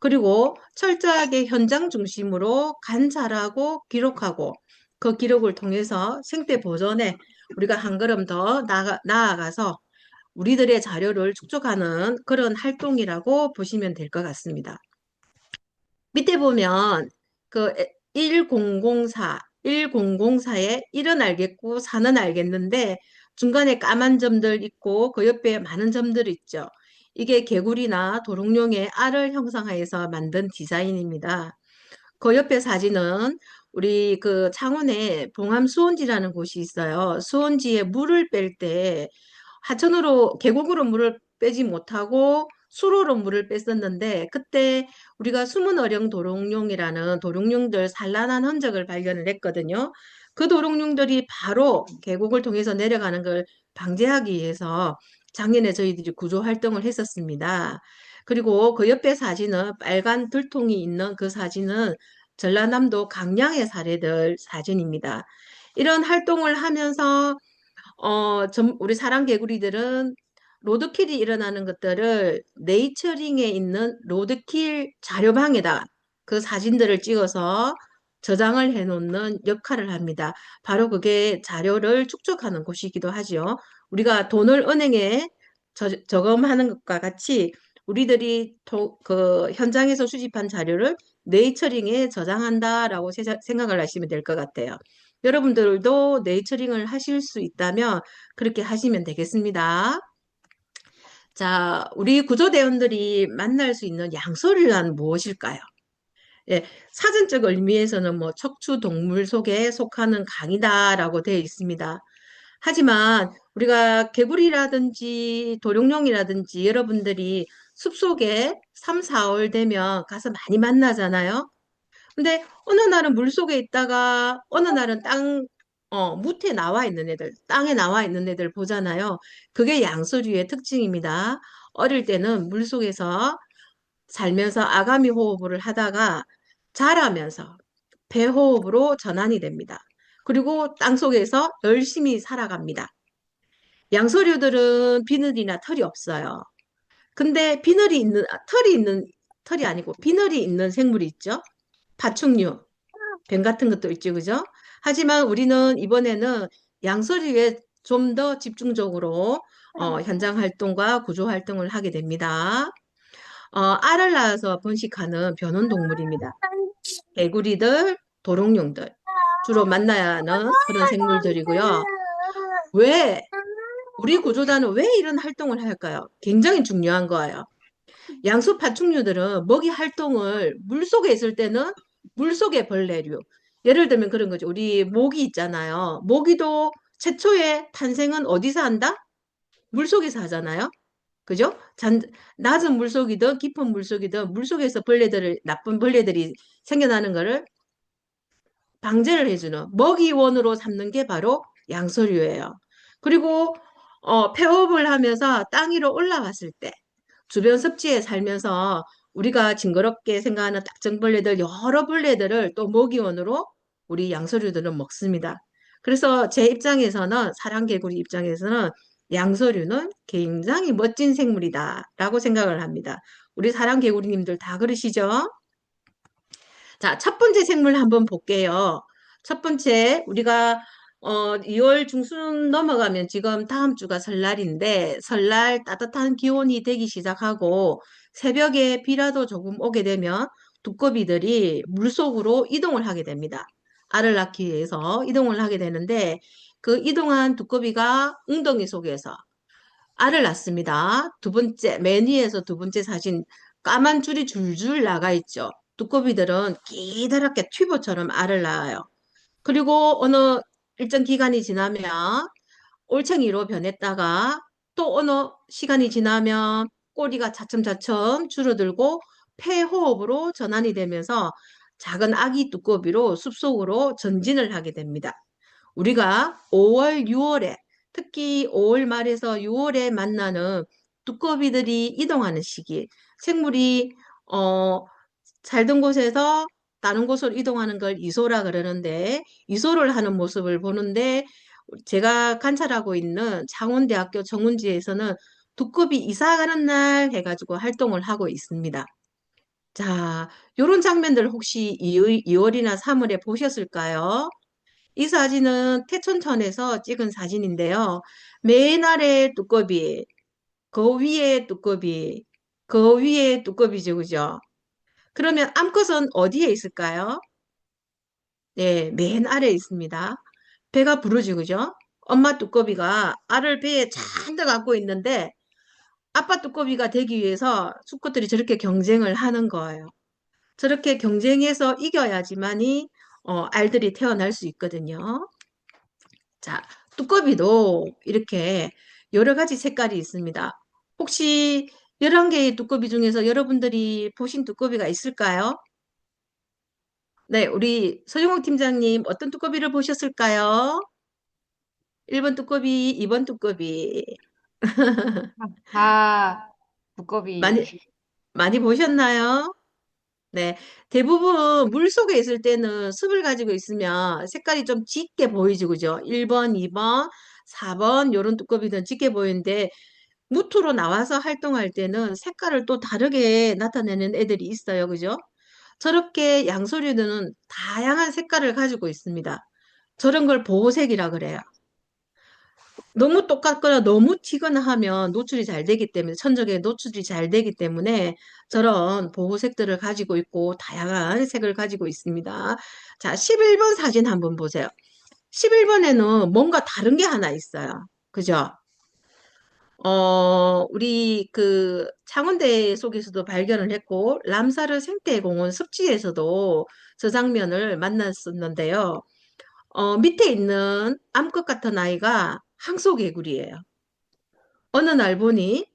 그리고 철저하게 현장 중심으로 관찰하고 기록하고 그 기록을 통해서 생태 보존에 우리가 한 걸음 더 나아가서 우리들의 자료를 축적하는 그런 활동이라고 보시면 될 것 같습니다. 밑에 보면 그 1004, 1004에 1은 알겠고 4는 알겠는데 중간에 까만 점들 있고 그 옆에 많은 점들이 있죠. 이게 개구리나 도롱뇽의 알을 형상화해서 만든 디자인입니다. 그 옆에 사진은 우리 그 창원에 봉암 수원지라는 곳이 있어요. 수원지에 물을 뺄 때 하천으로 계곡으로 물을 빼지 못하고 수로로 물을 뺐었는데 그때 우리가 숨은 어령 도롱뇽이라는 도롱뇽들 산란한 흔적을 발견을 했거든요. 그 도롱뇽들이 바로 계곡을 통해서 내려가는 걸 방지하기 위해서 작년에 저희들이 구조 활동을 했었습니다. 그리고 그 옆에 사진은 빨간 들통이 있는 그 사진은 전라남도 강량의 사례들 사진입니다. 이런 활동을 하면서 우리 사랑개구리들은 로드킬이 일어나는 것들을 네이처링에 있는 로드킬 자료방에다 그 사진들을 찍어서 저장을 해놓는 역할을 합니다. 바로 그게 자료를 축적하는 곳이기도 하지요. 우리가 돈을 은행에 저금하는 것과 같이 우리들이 그 현장에서 수집한 자료를 네이처링에 저장한다라고 생각을 하시면 될 것 같아요. 여러분들도 네이처링을 하실 수 있다면 그렇게 하시면 되겠습니다. 자, 우리 구조대원들이 만날 수 있는 양서류란 무엇일까요? 예, 사전적 의미에서는 뭐 척추 동물 속에 속하는 강이다라고 되어 있습니다. 하지만 우리가 개구리라든지 도룡뇽이라든지 여러분들이 숲속에 3, 4월 되면 가서 많이 만나잖아요. 근데 어느 날은 물속에 있다가 어느 날은 무태 나와 있는 애들, 땅에 나와 있는 애들 보잖아요. 그게 양서류의 특징입니다. 어릴 때는 물속에서 살면서 아가미 호흡을 하다가 자라면서 배호흡으로 전환이 됩니다. 그리고 땅속에서 열심히 살아갑니다. 양서류들은 비늘이나 털이 없어요. 근데 털이 아니고 비늘이 있는 생물이 있죠. 파충류. 뱀 같은 것도 있죠, 그죠? 하지만 우리는 이번에는 양서류에 좀 더 집중적으로 현장 활동과 구조 활동을 하게 됩니다. 알을 낳아서 번식하는 변온동물입니다. 개구리들, 도롱뇽들 주로 만나야 하는 그런 생물들이고요. 왜 우리 구조단은 왜 이런 활동을 할까요? 굉장히 중요한 거예요. 양수 파충류들은 먹이 활동을 물속에 있을 때는 물속의 벌레류. 예를 들면 그런 거죠. 우리 모기 있잖아요. 모기도 최초의 탄생은 어디서 한다? 물속에서 하잖아요. 그죠? 낮은 물속이든 깊은 물속이든 물속에서 나쁜 벌레들이 생겨나는 거를 방제를 해주는 먹이원으로 삼는 게 바로 양서류예요. 그리고 폐업을 하면서 땅 위로 올라왔을 때 주변 습지에 살면서 우리가 징그럽게 생각하는 딱정벌레들 여러 벌레들을 또 먹이원으로 우리 양서류들은 먹습니다. 그래서 제 입장에서는 사랑개구리 입장에서는 양서류는 굉장히 멋진 생물이다라고 생각을 합니다. 우리 사랑개구리님들 다 그러시죠? 자, 첫 번째 생물 한번 볼게요. 첫 번째, 우리가 2월 중순 넘어가면 지금 다음 주가 설날인데 설날 따뜻한 기온이 되기 시작하고 새벽에 비라도 조금 오게 되면 두꺼비들이 물속으로 이동을 하게 됩니다. 알을 낳기 위해서 이동을 하게 되는데 그 이동한 두꺼비가 웅덩이 속에서 알을 낳습니다. 두 번째, 맨 위에서 두 번째 사진, 까만 줄이 줄줄 나가 있죠. 두꺼비들은 기다랗게 튜버처럼 알을 낳아요. 그리고 어느 일정 기간이 지나면 올챙이로 변했다가 또 어느 시간이 지나면 꼬리가 차츰차츰 줄어들고 폐호흡으로 전환이 되면서 작은 아기 두꺼비로 숲속으로 전진을 하게 됩니다. 우리가 5월, 6월에 특히 5월 말에서 6월에 만나는 두꺼비들이 이동하는 시기, 생물이 살던 곳에서 다른 곳으로 이동하는 걸 이소라 그러는데 이소를 하는 모습을 보는데 제가 관찰하고 있는 창원대학교 정운지에서는 두꺼비 이사 가는 날 해가지고 활동을 하고 있습니다. 자, 요런 장면들 혹시 2월이나 3월에 보셨을까요? 이 사진은 태천천에서 찍은 사진인데요. 맨 아래 두꺼비, 그 위에 두꺼비, 그 위에 두꺼비죠, 그죠? 그러면 암컷은 어디에 있을까요? 네, 맨 아래에 있습니다. 배가 부르죠, 그죠? 엄마 두꺼비가 알을 배에 잔뜩 안고 있는데 아빠 두꺼비가 되기 위해서 수컷들이 저렇게 경쟁을 하는 거예요. 저렇게 경쟁해서 이겨야지만이 알들이 태어날 수 있거든요. 자, 두꺼비도 이렇게 여러 가지 색깔이 있습니다. 혹시 11개의 두꺼비 중에서 여러분들이 보신 두꺼비가 있을까요? 네, 우리 서정옥 팀장님 어떤 두꺼비를 보셨을까요? 1번 두꺼비, 2번 두꺼비. 다 두꺼비. 많이, 많이 보셨나요? 네. 대부분 물 속에 있을 때는 습을 가지고 있으면 색깔이 좀 짙게 보이죠, 그죠? 1번, 2번, 4번, 요런 두꺼비는 짙게 보이는데, 무토로 나와서 활동할 때는 색깔을 또 다르게 나타내는 애들이 있어요, 그죠? 저렇게 양서류는 다양한 색깔을 가지고 있습니다. 저런 걸 보호색이라 그래요. 너무 똑같거나 너무 튀거나 하면 노출이 잘 되기 때문에, 천적에 노출이 잘 되기 때문에 저런 보호색들을 가지고 있고 다양한 색을 가지고 있습니다. 자, 11번 사진 한번 보세요. 11번에는 뭔가 다른 게 하나 있어요. 그죠? 우리 그 창원대 속에서도 발견을 했고, 람사르 생태공원 습지에서도 저 장면을 만났었는데요. 밑에 있는 암컷 같은 아이가 항소개구리예요. 어느 날 보니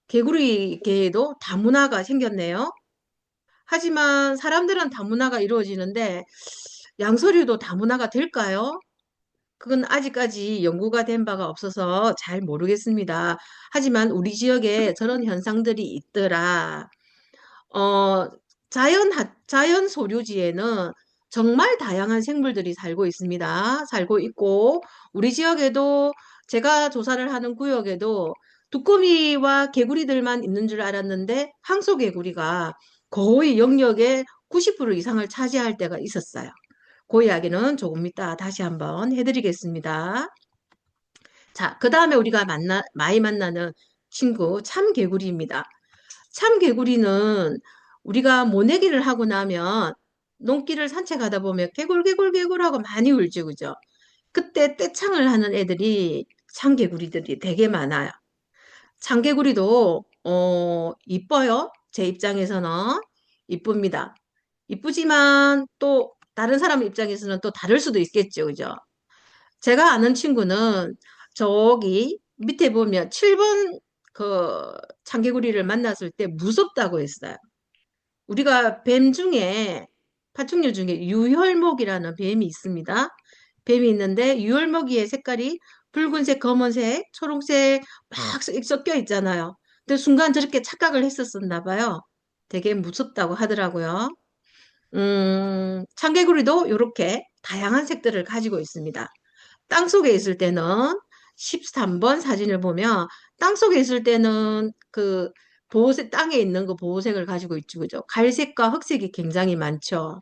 개구리 개에도 다문화가 생겼네요. 하지만 사람들은 다문화가 이루어지는데 양서류도 다문화가 될까요? 그건 아직까지 연구가 된 바가 없어서 잘 모르겠습니다. 하지만 우리 지역에 저런 현상들이 있더라. 어, 자연 소류지에는 정말 다양한 생물들이 살고 있습니다. 살고 있고, 우리 지역에도 제가 조사를 하는 구역에도 두꺼비와 개구리들만 있는 줄 알았는데, 항소개구리가 거의 영역의 90% 이상을 차지할 때가 있었어요. 그 이야기는 조금 이따 다시 한번 해드리겠습니다. 자, 그 다음에 우리가 많이 만나는 친구, 참개구리입니다. 참개구리는 우리가 모내기를 하고 나면 농길을 산책하다 보면 개굴개굴개굴 하고 많이 울죠, 그죠? 그때 떼창을 하는 애들이 참개구리들이 되게 많아요. 참개구리도 이뻐요. 제 입장에서는 이쁩니다. 이쁘지만 또 다른 사람 입장에서는 또 다를 수도 있겠죠, 그죠? 제가 아는 친구는 저기 밑에 보면 7번 그 참개구리를 만났을 때 무섭다고 했어요. 우리가 뱀 중에 파충류 중에 유혈목이라는 뱀이 있습니다. 뱀이 있는데 유혈목이의 색깔이 붉은색, 검은색, 초록색 막 섞여 있잖아요. 근데 순간 저렇게 착각을 했었었나 봐요. 되게 무섭다고 하더라고요. 참개구리도 이렇게 다양한 색들을 가지고 있습니다. 땅속에 있을 때는 13번 사진을 보면 땅속에 있을 때는 그 보호색, 땅에 있는 그 보호색을 가지고 있죠. 그죠? 갈색과 흑색이 굉장히 많죠.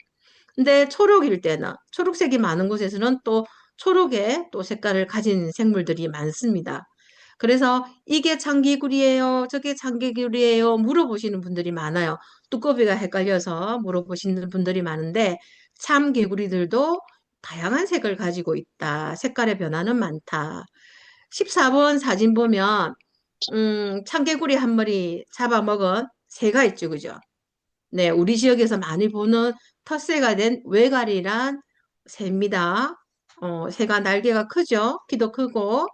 근데 초록일 때는 초록색이 많은 곳에서는 또 초록의 또 색깔을 가진 생물들이 많습니다. 그래서 이게 장기구리예요, 저게 장기구리예요 물어보시는 분들이 많아요. 두꺼비가 헷갈려서 물어보시는 분들이 많은데 참개구리들도 다양한 색을 가지고 있다. 색깔의 변화는 많다. 14번 사진 보면 참개구리 한 마리 잡아먹은 새가 있죠, 그죠? 네, 우리 지역에서 많이 보는 텃새가 된 외가리란 새입니다. 새가 날개가 크죠? 키도 크고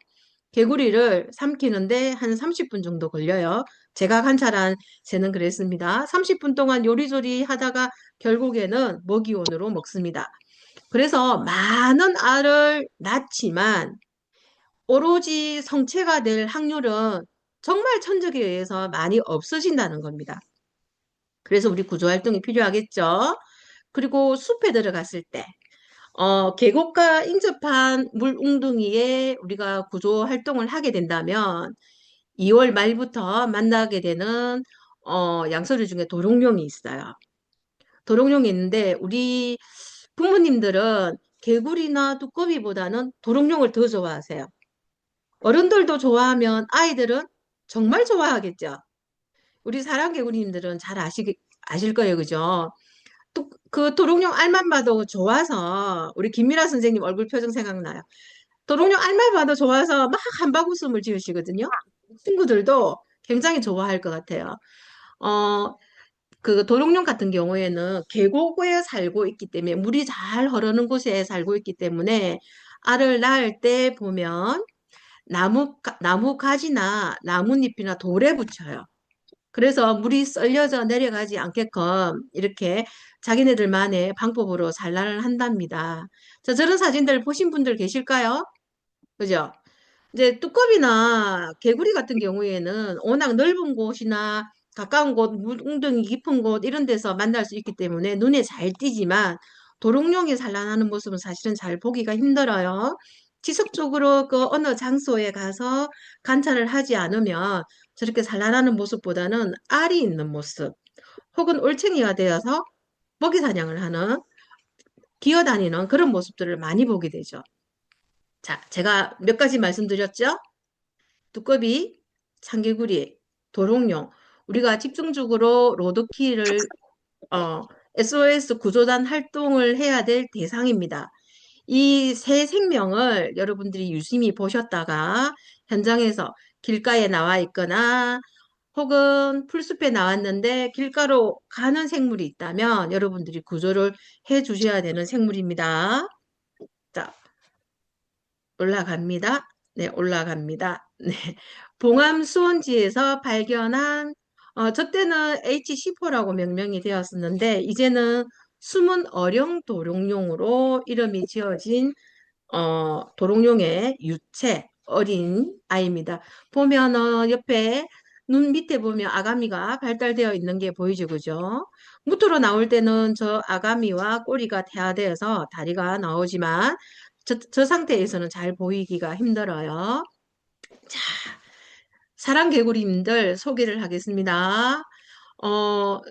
개구리를 삼키는데 한 30분 정도 걸려요. 제가 관찰한 새는 그랬습니다. 30분 동안 요리조리 하다가 결국에는 먹이원으로 먹습니다. 그래서 많은 알을 낳지만 오로지 성체가 될 확률은 정말 천적에 의해서 많이 없어진다는 겁니다. 그래서 우리 구조활동이 필요하겠죠. 그리고 숲에 들어갔을 때, 계곡과 인접한 물웅둥이에 우리가 구조활동을 하게 된다면 2월 말부터 만나게 되는 양서류 중에 도롱뇽이 있어요. 도롱뇽이 있는데 우리 부모님들은 개구리나 두꺼비보다는 도롱뇽을 더 좋아하세요. 어른들도 좋아하면 아이들은 정말 좋아하겠죠. 우리 사랑개구리님들은 잘 아실 거예요, 그죠? 또 그 도롱뇽 알만 봐도 좋아서 우리 김미라 선생님 얼굴 표정 생각나요. 도롱뇽 알만 봐도 좋아서 막 한바구음을 지으시거든요. 친구들도 굉장히 좋아할 것 같아요. 어, 그 도롱뇽 같은 경우에는 계곡에 살고 있기 때문에 물이 잘 흐르는 곳에 살고 있기 때문에 알을 낳을 때 보면 나무 가지나 나뭇잎이나 돌에 붙여요. 그래서 물이 썰려져 내려가지 않게끔 이렇게 자기네들만의 방법으로 산란을 한답니다. 저런 사진들 보신 분들 계실까요? 그죠? 이제 뚜껑이나 개구리 같은 경우에는 워낙 넓은 곳이나 가까운 곳, 웅덩이 깊은 곳 이런 데서 만날 수 있기 때문에 눈에 잘 띄지만 도롱뇽이 산란하는 모습은 사실은 잘 보기가 힘들어요. 지속적으로 그 어느 장소에 가서 관찰을 하지 않으면 저렇게 산란하는 모습보다는 알이 있는 모습 혹은 올챙이가 되어서 먹이 사냥을 하는 기어다니는 그런 모습들을 많이 보게 되죠. 자, 제가 몇 가지 말씀드렸죠? 두꺼비, 참개구리, 도롱뇽. 우리가 집중적으로 로드키를 SOS 구조단 활동을 해야 될 대상입니다. 이 새 생명을 여러분들이 유심히 보셨다가 현장에서 길가에 나와 있거나 혹은 풀숲에 나왔는데 길가로 가는 생물이 있다면 여러분들이 구조를 해 주셔야 되는 생물입니다. 자, 올라갑니다. 네, 올라갑니다. 네. 봉암 수원지에서 발견한, 저 때는 H14라고 명명이 되었었는데, 이제는 숨은 어령 도롱뇽으로 이름이 지어진, 도롱뇽의 유체, 어린 아이입니다. 보면은 옆에 눈 밑에 보면 아가미가 발달되어 있는 게 보이죠, 그죠? 무토로 나올 때는 저 아가미와 꼬리가 태아되어서 다리가 나오지만, 저 상태에서는 잘 보이기가 힘들어요. 자, 사랑개구리님들 소개를 하겠습니다.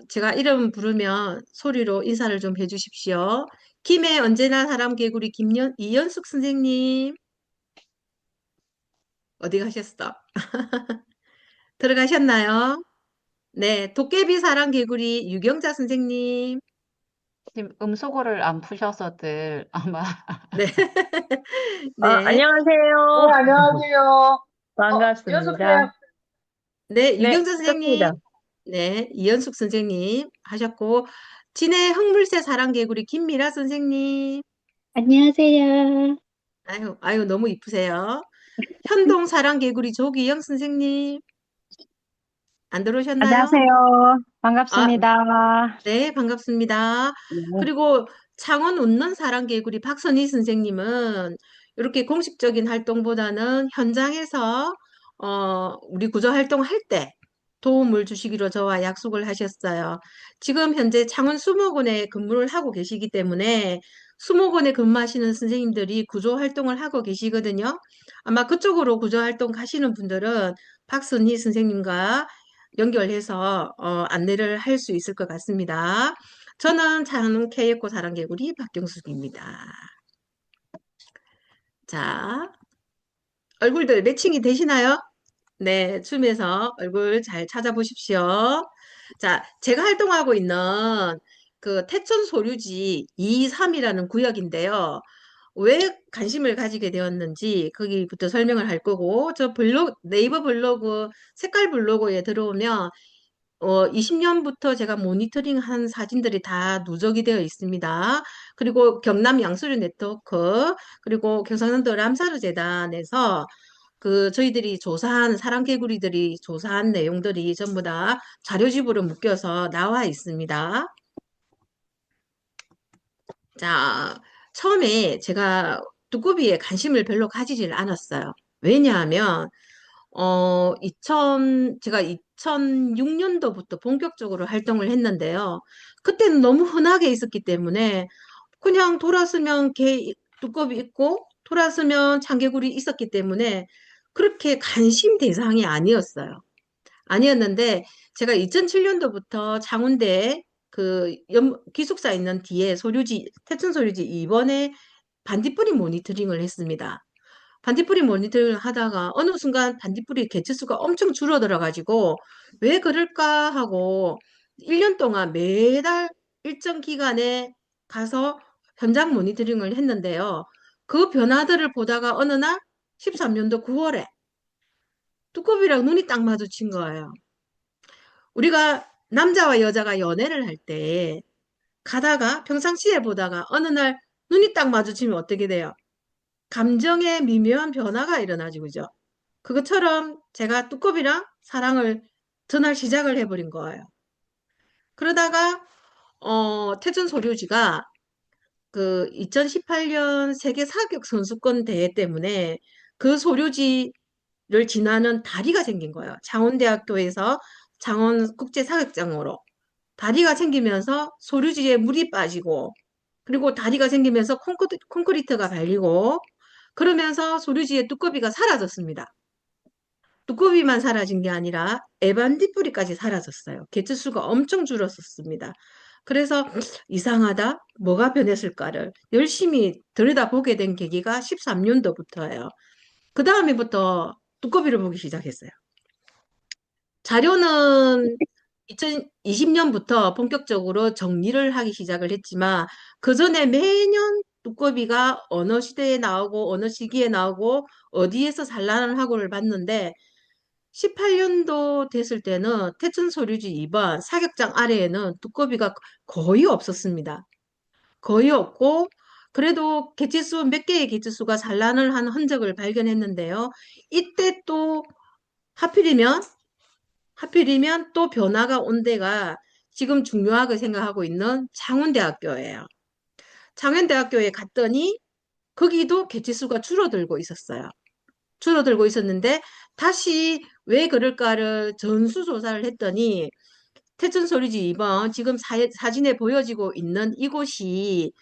제가 이름 부르면 소리로 인사를 좀 해주십시오. 김해 언제나 사랑개구리 이연숙 선생님, 어디 가셨어? 들어가셨나요? 네, 도깨비 사랑개구리 유경자 선생님, 지금 음소거를 안 푸셔서들 아마 네, 네, 네, 안녕하세요. 안녕하세요. 이현숙 반갑습니다. 쌤. 네, 네, 유경자 선생님, 좋습니다. 네, 이연숙 선생님 하셨고, 진해 흑물새 사랑개구리 김미라 선생님, 안녕하세요. 아유, 아유, 너무 이쁘세요. 현동 사랑개구리 조기영 선생님, 안 들어오셨나요? 안녕하세요. 아, 반갑습니다. 네, 반갑습니다. 네. 그리고 창원 웃는 사랑개구리 박선희 선생님은 이렇게 공식적인 활동보다는 현장에서 우리 구조 활동할 때 도움을 주시기로 저와 약속을 하셨어요. 지금 현재 창원 수목원에 근무를 하고 계시기 때문에 수목원에 근무하시는 선생님들이 구조 활동을 하고 계시거든요. 아마 그쪽으로 구조 활동 가시는 분들은 박선희 선생님과 연결해서 안내를 할 수 있을 것 같습니다. 저는 창원 케이코 사랑개구리 박경숙입니다. 자, 얼굴들 매칭이 되시나요? 네, 줌에서 얼굴 잘 찾아보십시오. 자, 제가 활동하고 있는 그 태천 소류지 2-3이라는 구역인데요. 왜 관심을 가지게 되었는지 거기부터 설명을 할 거고, 저 네이버 블로그, 색깔 블로그에 들어오면 20년부터 제가 모니터링한 사진들이 다 누적이 되어 있습니다. 그리고 경남 양수류 네트워크, 그리고 경상남도 람사르 재단에서 그 저희들이 조사한 사랑개구리들이 조사한 내용들이 전부 다 자료집으로 묶여서 나와 있습니다. 자, 처음에 제가 두꺼비에 관심을 별로 가지질 않았어요. 왜냐하면 제가 2006년도부터 본격적으로 활동을 했는데요. 그때는 너무 흔하게 있었기 때문에 그냥 돌았으면 두꺼비 있고 돌았으면 참개구리 있었기 때문에 그렇게 관심 대상이 아니었어요. 아니었는데 제가 2007년도부터 창원대 그 기숙사 있는 뒤에 태천 소류지 2번에 반딧불이 모니터링을 했습니다. 반딧불이 모니터링을 하다가 어느 순간 반딧불이 개체수가 엄청 줄어들어가지고 왜 그럴까 하고 1년 동안 매달 일정 기간에 가서 현장 모니터링을 했는데요. 그 변화들을 보다가 어느 날 13년도 9월에 두꺼비랑 눈이 딱 마주친 거예요. 우리가 남자와 여자가 연애를 할 때 가다가 평상시에 보다가 어느 날 눈이 딱 마주치면 어떻게 돼요? 감정의 미묘한 변화가 일어나지, 그죠? 그것처럼 제가 뚜껑이랑 사랑을 전할 시작을 해버린 거예요. 그러다가 태준 소류지가 그 2018년 세계 사격 선수권 대회 때문에 그 소류지를 지나는 다리가 생긴 거예요. 창원대학교에서 창원 국제 사격장으로 다리가 생기면서 소류지에 물이 빠지고 그리고 다리가 생기면서 콘크리트가 발리고 그러면서 소류지의 두꺼비가 사라졌습니다. 두꺼비만 사라진 게 아니라 에반디뿌리까지 사라졌어요. 개체수가 엄청 줄었었습니다. 그래서 이상하다, 뭐가 변했을까를 열심히 들여다보게 된 계기가 13년도부터예요. 그 다음에부터 두꺼비를 보기 시작했어요. 자료는 2020년부터 본격적으로 정리를 하기 시작을 했지만 그 전에 매년 두꺼비가 어느 시대에 나오고 어느 시기에 나오고 어디에서 산란을 하고를 봤는데 18년도 됐을 때는 태천소류지 2번 사격장 아래에는 두꺼비가 거의 없었습니다. 거의 없고 그래도 개체수 몇 개의 개체수가 산란을 한 흔적을 발견했는데요. 이때 또 하필이면 또 변화가 온 데가 지금 중요하게 생각하고 있는 창원대학교예요. 창원대학교에 갔더니 거기도 개체수가 줄어들고 있었어요. 줄어들고 있었는데 다시 왜 그럴까를 전수조사를 했더니 태천소리지 2번 지금 사진에 보여지고 있는 이곳이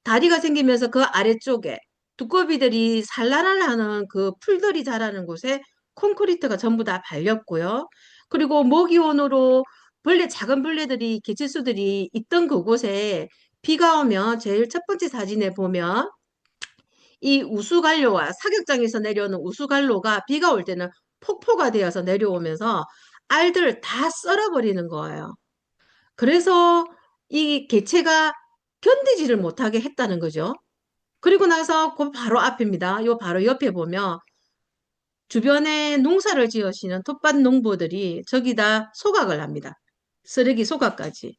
다리가 생기면서 그 아래쪽에 두꺼비들이 산란을 하는 그 풀들이 자라는 곳에 콘크리트가 전부 다 발렸고요. 그리고 모기온으로 작은 벌레들이, 개체수들이 있던 그곳에 비가 오면 제일 첫 번째 사진에 보면 이 우수갈로와 사격장에서 내려오는 우수갈로가 비가 올 때는 폭포가 되어서 내려오면서 알들을 다 썰어버리는 거예요. 그래서 이 개체가 견디지를 못하게 했다는 거죠. 그리고 나서 그 바로 앞입니다. 요 바로 옆에 보면 주변에 농사를 지으시는 텃밭 농부들이 저기다 소각을 합니다. 쓰레기 소각까지.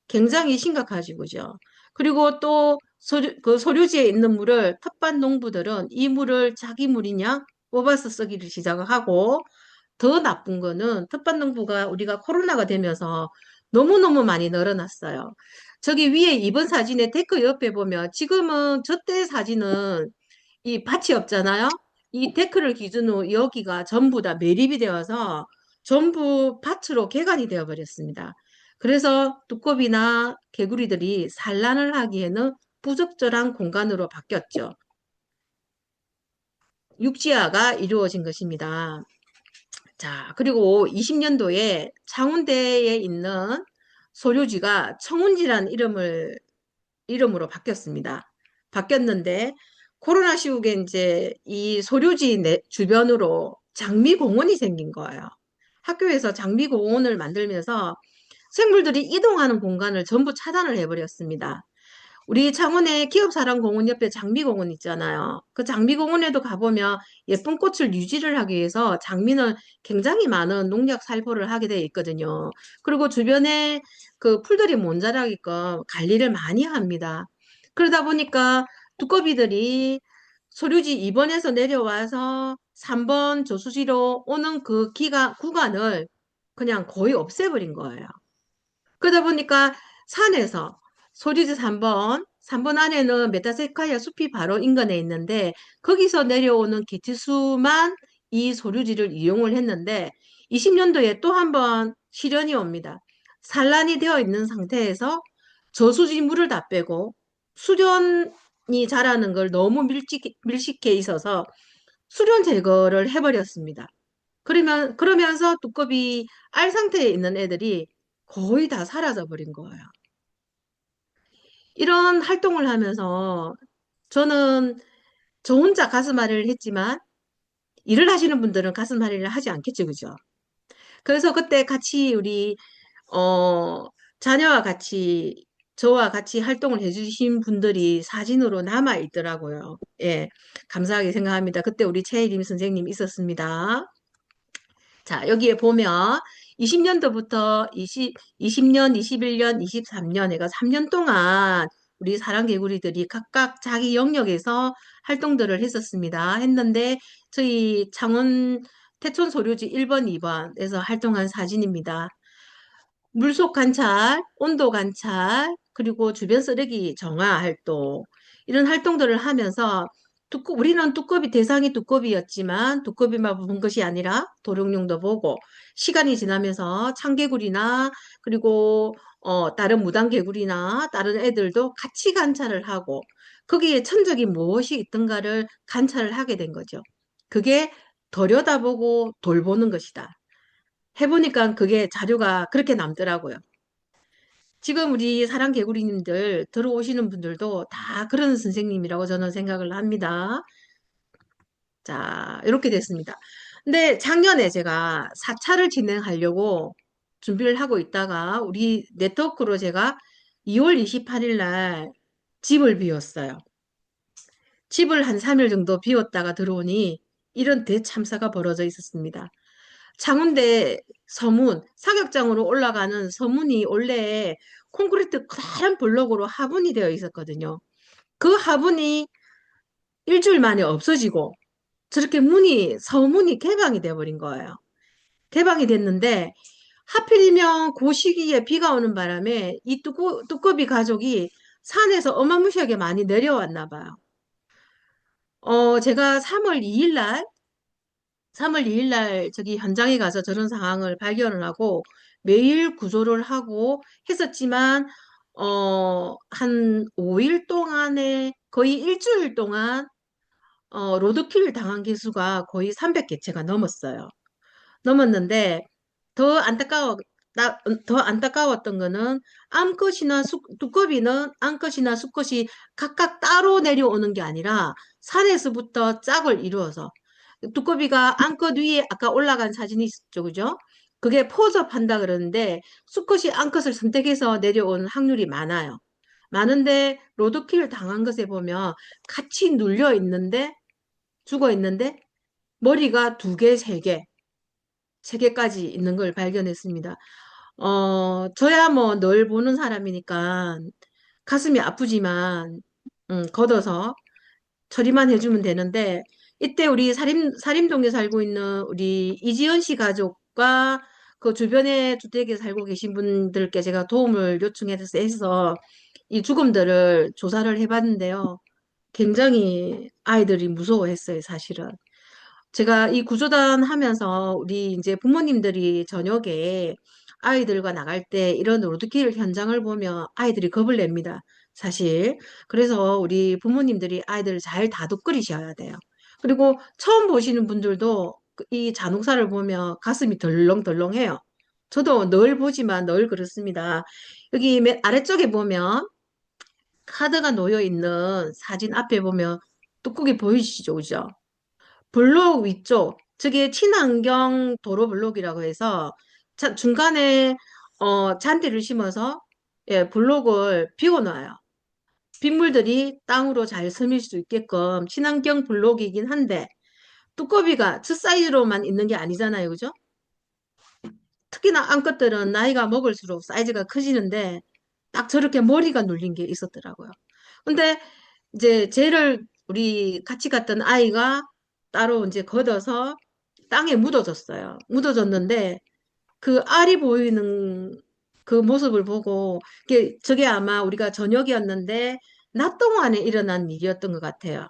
굉장히 심각하지, 그죠? 그리고 또 그 소류지에 있는 물을 텃밭 농부들은 이 물을 자기 물이냐 뽑아서 쓰기를 시작을 하고 더 나쁜 거는 텃밭 농부가 우리가 코로나가 되면서 너무너무 많이 늘어났어요. 저기 위에 이번 사진에 데크 옆에 보면 지금은 저때 사진은 이 밭이 없잖아요. 이 데크를 기준으로 여기가 전부 다 매립이 되어서 전부 밭으로 개간이 되어 버렸습니다. 그래서 두꺼비나 개구리들이 산란을 하기에는 부적절한 공간으로 바뀌었죠. 육지화가 이루어진 것입니다. 자, 그리고 20년도에 창원대에 있는 소류지가 청운지라는 이름으로 바뀌었습니다. 바뀌었는데 코로나 시국에 이제 이 소류지 주변으로 장미공원이 생긴 거예요. 학교에서 장미공원을 만들면서 생물들이 이동하는 공간을 전부 차단을 해버렸습니다. 우리 창원에 기업사랑공원 옆에 장미공원 있잖아요. 그 장미공원에도 가보면 예쁜 꽃을 유지를 하기 위해서 장미는 굉장히 많은 농약 살포를 하게 되어 있거든요. 그리고 주변에 그 풀들이 못 자라게끔 관리를 많이 합니다. 그러다 보니까 두꺼비들이 소류지 2번에서 내려와서 3번 저수지로 오는 그 구간을 그냥 거의 없애버린 거예요. 그러다 보니까 산에서 소리지 3번 안에는 메타세카이아 숲이 바로 인근에 있는데 거기서 내려오는 기치수만 이 소류지를 이용을 했는데 20년도에 또 한 번 시련이 옵니다. 산란이 되어 있는 상태에서 저수지 물을 다 빼고 수련이 자라는 걸 너무 밀집해 있어서 수련 제거를 해버렸습니다. 그러면서 두꺼비 알 상태에 있는 애들이 거의 다 사라져 버린 거예요. 이런 활동을 하면서 저는 저 혼자 가슴앓이를 했지만 일을 하시는 분들은 가슴앓이를 하지 않겠죠, 그죠? 그래서 그때 같이 우리 어 자녀와 같이 저와 같이 활동을 해주신 분들이 사진으로 남아 있더라고요. 예, 감사하게 생각합니다. 그때 우리 최혜림 선생님 있었습니다. 자, 여기에 보면 20년도부터 20년, 21년, 23년, 내가 3년 동안 우리 사랑개구리들이 각각 자기 영역에서 활동들을 했었습니다. 했는데 저희 창원 태촌 소류지 1번, 2번에서 활동한 사진입니다. 물속 관찰, 온도 관찰, 그리고 주변 쓰레기 정화 활동, 이런 활동들을 하면서 우리는 두꺼비, 대상이 두꺼비였지만 두꺼비만 본 것이 아니라 도룡뇽도 보고 시간이 지나면서 참개구리나 그리고 다른 무당개구리나 다른 애들도 같이 관찰을 하고 거기에 천적이 무엇이 있던가를 관찰을 하게 된 거죠. 그게 들여다보고 돌보는 것이다. 해보니까 그게 자료가 그렇게 남더라고요. 지금 우리 사랑개구리님들 들어오시는 분들도 다 그런 선생님이라고 저는 생각을 합니다. 자, 이렇게 됐습니다. 근데 작년에 제가 4차를 진행하려고 준비를 하고 있다가 우리 네트워크로 제가 2월 28일 날 집을 비웠어요. 집을 한 3일 정도 비웠다가 들어오니 이런 대참사가 벌어져 있었습니다. 창원대 서문, 사격장으로 올라가는 서문이 원래 콘크리트 커다란 블록으로 화분이 되어 있었거든요. 그 화분이 일주일 만에 없어지고 저렇게 서문이 개방이 돼버린 거예요. 개방이 됐는데 하필이면 그 시기에 비가 오는 바람에 이 두꺼비 가족이 산에서 어마무시하게 많이 내려왔나 봐요. 제가 3월 2일 날 저기 현장에 가서 저런 상황을 발견을 하고 매일 구조를 하고 했었지만 한 5일 동안에 거의 일주일 동안 로드킬 당한 개수가 거의 300개체가 넘었어요. 넘었는데 더 안타까워 더 안타까웠던 거는 두꺼비는 암컷이나 수컷이 각각 따로 내려오는 게 아니라 산에서부터 짝을 이루어서 두꺼비가 암컷 위에 아까 올라간 사진이 있었죠, 그죠? 그게 포접한다 그러는데 수컷이 암컷을 선택해서 내려온 확률이 많아요. 많은데 로드킬 당한 것에 보면 같이 눌려 있는데 죽어 있는데 머리가 두 개, 세 개까지 있는 걸 발견했습니다. 저야 뭐 늘 보는 사람이니까 가슴이 아프지만, 걷어서 처리만 해주면 되는데, 이때 우리 사림동에 살고 있는 우리 이지연 씨 가족과 그 주변에 주택에 살고 계신 분들께 제가 도움을 요청해서 이 죽음들을 조사를 해봤는데요. 굉장히 아이들이 무서워했어요, 사실은. 제가 이 구조단 하면서 우리 이제 부모님들이 저녁에 아이들과 나갈 때 이런 로드킬 현장을 보면 아이들이 겁을 냅니다. 사실. 그래서 우리 부모님들이 아이들을 잘 다독거리셔야 돼요. 그리고 처음 보시는 분들도 이 잔혹사를 보면 가슴이 덜렁덜렁해요. 저도 늘 보지만 늘 그렇습니다. 여기 맨 아래쪽에 보면 카드가 놓여 있는 사진 앞에 보면 뚝뚝이 보이시죠? 그죠? 블록 위쪽, 저게 친환경 도로 블록이라고 해서 중간에 잔디를 심어서 예, 블록을 비워놔요. 빗물들이 땅으로 잘 스밀 수 있게끔 친환경 블록이긴 한데 두꺼비가 저 사이즈로만 있는 게 아니잖아요. 그죠? 특히나 암컷들은 나이가 먹을수록 사이즈가 커지는데 딱 저렇게 머리가 눌린 게 있었더라고요. 근데 이제 쟤를 우리 같이 갔던 아이가 따로 이제 걷어서 땅에 묻어졌어요. 묻어졌는데 그 알이 보이는 그 모습을 보고 저게 아마 우리가 저녁이었는데 낮 동안에 일어난 일이었던 것 같아요.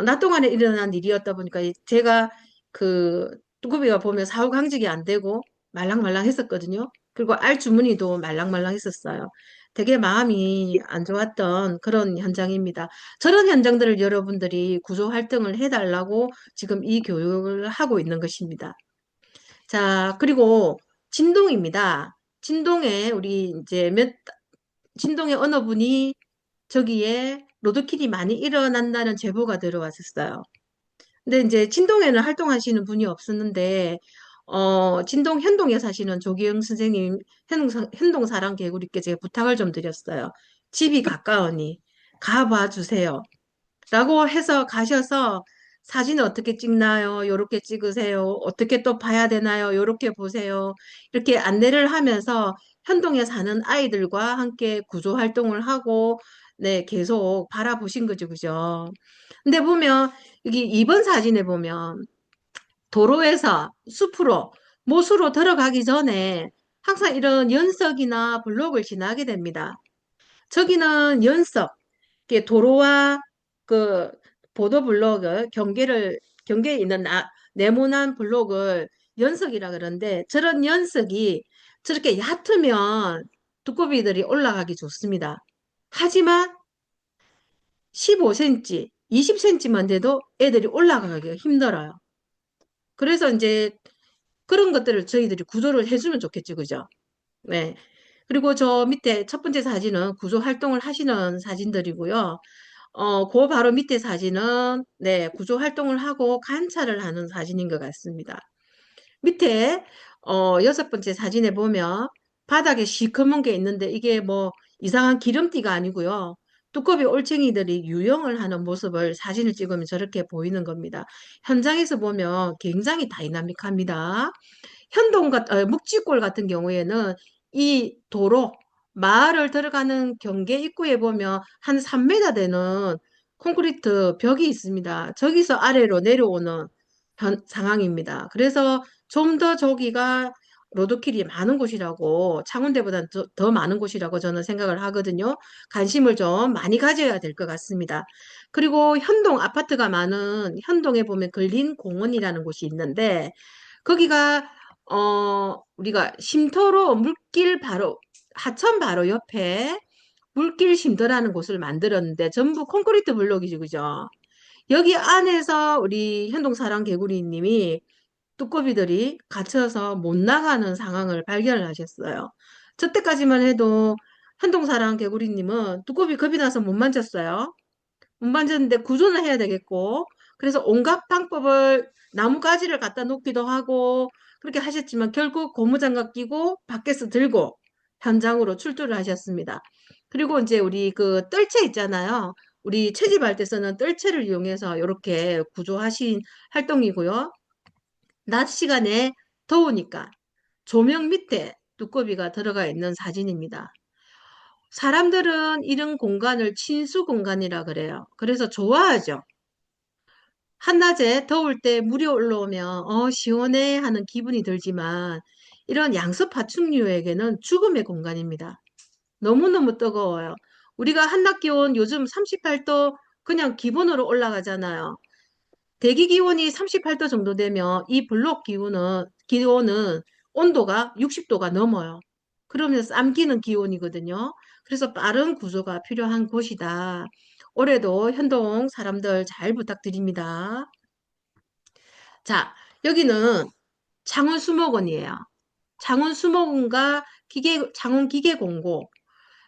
낮 동안에 일어난 일이었다 보니까 제가 그 뚜꾸비가 보면 사후강직이 안 되고 말랑말랑 했었거든요. 그리고 알 주머니도 말랑말랑 했었어요. 되게 마음이 안 좋았던 그런 현장입니다. 저런 현장들을 여러분들이 구조 활동을 해달라고 지금 이 교육을 하고 있는 것입니다. 자, 그리고 진동입니다. 진동에 우리 이제 진동의 어느 분이 저기에 로드킬이 많이 일어난다는 제보가 들어왔었어요. 근데 이제 진동에는 활동하시는 분이 없었는데, 진동 현동에 사시는 조기영 선생님, 현동사랑 개구리께 제가 부탁을 좀 드렸어요. 집이 가까우니 가봐 주세요. 라고 해서 가셔서 사진을 어떻게 찍나요? 요렇게 찍으세요. 어떻게 또 봐야 되나요? 요렇게 보세요. 이렇게 안내를 하면서 현동에 사는 아이들과 함께 구조 활동을 하고, 네, 계속 바라보신 거죠, 그죠? 근데 보면, 여기 2번 사진에 보면, 도로에서 숲으로, 못으로 들어가기 전에 항상 이런 연석이나 블록을 지나게 됩니다. 저기는 연석, 이게 도로와 그 보도블록을 경계에 있는 네모난 블록을 연석이라 그러는데 저런 연석이 저렇게 얕으면 두꺼비들이 올라가기 좋습니다. 하지만 15cm, 20cm만 돼도 애들이 올라가기가 힘들어요. 그래서 이제 그런 것들을 저희들이 구조를 해주면 좋겠죠, 그죠? 네. 그리고 저 밑에 첫 번째 사진은 구조 활동을 하시는 사진들이고요. 그 바로 밑에 사진은 네, 구조 활동을 하고 관찰을 하는 사진인 것 같습니다. 밑에 여섯 번째 사진에 보면 바닥에 시커먼 게 있는데 이게 뭐 이상한 기름띠가 아니고요. 두꺼비 올챙이들이 유영을 하는 모습을 사진을 찍으면 저렇게 보이는 겁니다. 현장에서 보면 굉장히 다이나믹합니다. 묵지골 같은 경우에는 이 도로, 마을을 들어가는 경계 입구에 보면 한 3m 되는 콘크리트 벽이 있습니다. 저기서 아래로 내려오는 상황입니다. 그래서 좀 더 저기가 로드킬이 많은 곳이라고, 창원대보다 더 많은 곳이라고 저는 생각을 하거든요. 관심을 좀 많이 가져야 될 것 같습니다. 그리고 현동 아파트가 많은 현동에 보면 근린공원이라는 곳이 있는데, 거기가 우리가 쉼터로 물길 바로, 하천 바로 옆에 물길 쉼터라는 곳을 만들었는데 전부 콘크리트 블록이죠, 그죠? 여기 안에서 우리 현동사랑 개구리님이 두꺼비들이 갇혀서 못 나가는 상황을 발견을 하셨어요. 저 때까지만 해도 현동사랑 개구리님은 두꺼비 겁이 나서 못 만졌어요. 못 만졌는데 구조는 해야 되겠고, 그래서 온갖 방법을 나뭇가지를 갖다 놓기도 하고, 그렇게 하셨지만 결국 고무장갑 끼고 밖에서 들고 현장으로 출두를 하셨습니다. 그리고 이제 우리 그 뜰채 있잖아요. 우리 채집할 때 쓰는 뜰채를 이용해서 이렇게 구조하신 활동이고요. 낮 시간에 더우니까 조명 밑에 두꺼비가 들어가 있는 사진입니다. 사람들은 이런 공간을 친수 공간이라 그래요. 그래서 좋아하죠. 한낮에 더울 때 물이 올라오면 시원해 하는 기분이 들지만 이런 양섭 파충류에게는 죽음의 공간입니다. 너무너무 뜨거워요. 우리가 한낮 기온 요즘 38도 그냥 기본으로 올라가잖아요. 대기 기온이 38도 정도 되면 이 블록 기온은 온도가 60도가 넘어요. 그러면 삼기는 기온이거든요. 그래서 빠른 구조가 필요한 곳이다. 올해도 현동 사람들 잘 부탁드립니다. 자, 여기는 창원수목원이에요. 창원수목원과 창원기계공고.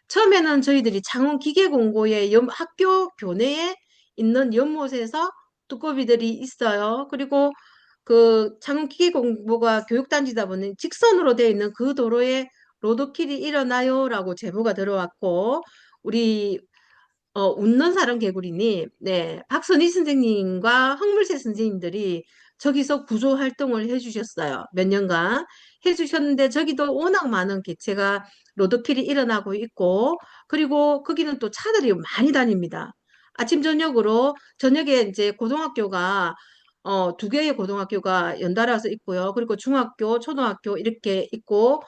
처음에는 저희들이 창원기계공고의 학교 교내에 있는 연못에서 두꺼비들이 있어요. 그리고 그 창원기계공고가 교육단지다 보니 직선으로 되어 있는 그 도로에 로드킬이 일어나요라고 제보가 들어왔고, 우리 웃는 사람 개구리님, 네, 박선희 선생님과 황물새 선생님들이 저기서 구조 활동을 해주셨어요. 몇 년간 해주셨는데 저기도 워낙 많은 개체가 로드킬이 일어나고 있고, 그리고 거기는 또 차들이 많이 다닙니다. 아침 저녁으로 저녁에 이제 고등학교가 두 개의 고등학교가 연달아서 있고요. 그리고 중학교, 초등학교 이렇게 있고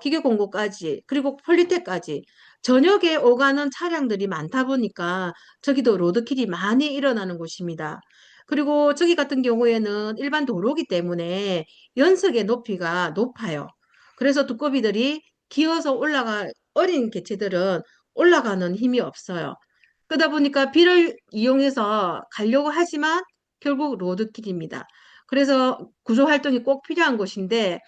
기계공고까지 그리고 폴리텍까지 저녁에 오가는 차량들이 많다 보니까 저기도 로드킬이 많이 일어나는 곳입니다. 그리고 저기 같은 경우에는 일반 도로기 때문에 연석의 높이가 높아요. 그래서 두꺼비들이 기어서 어린 개체들은 올라가는 힘이 없어요. 그러다 보니까 비를 이용해서 가려고 하지만 결국 로드킬입니다. 그래서 구조 활동이 꼭 필요한 곳인데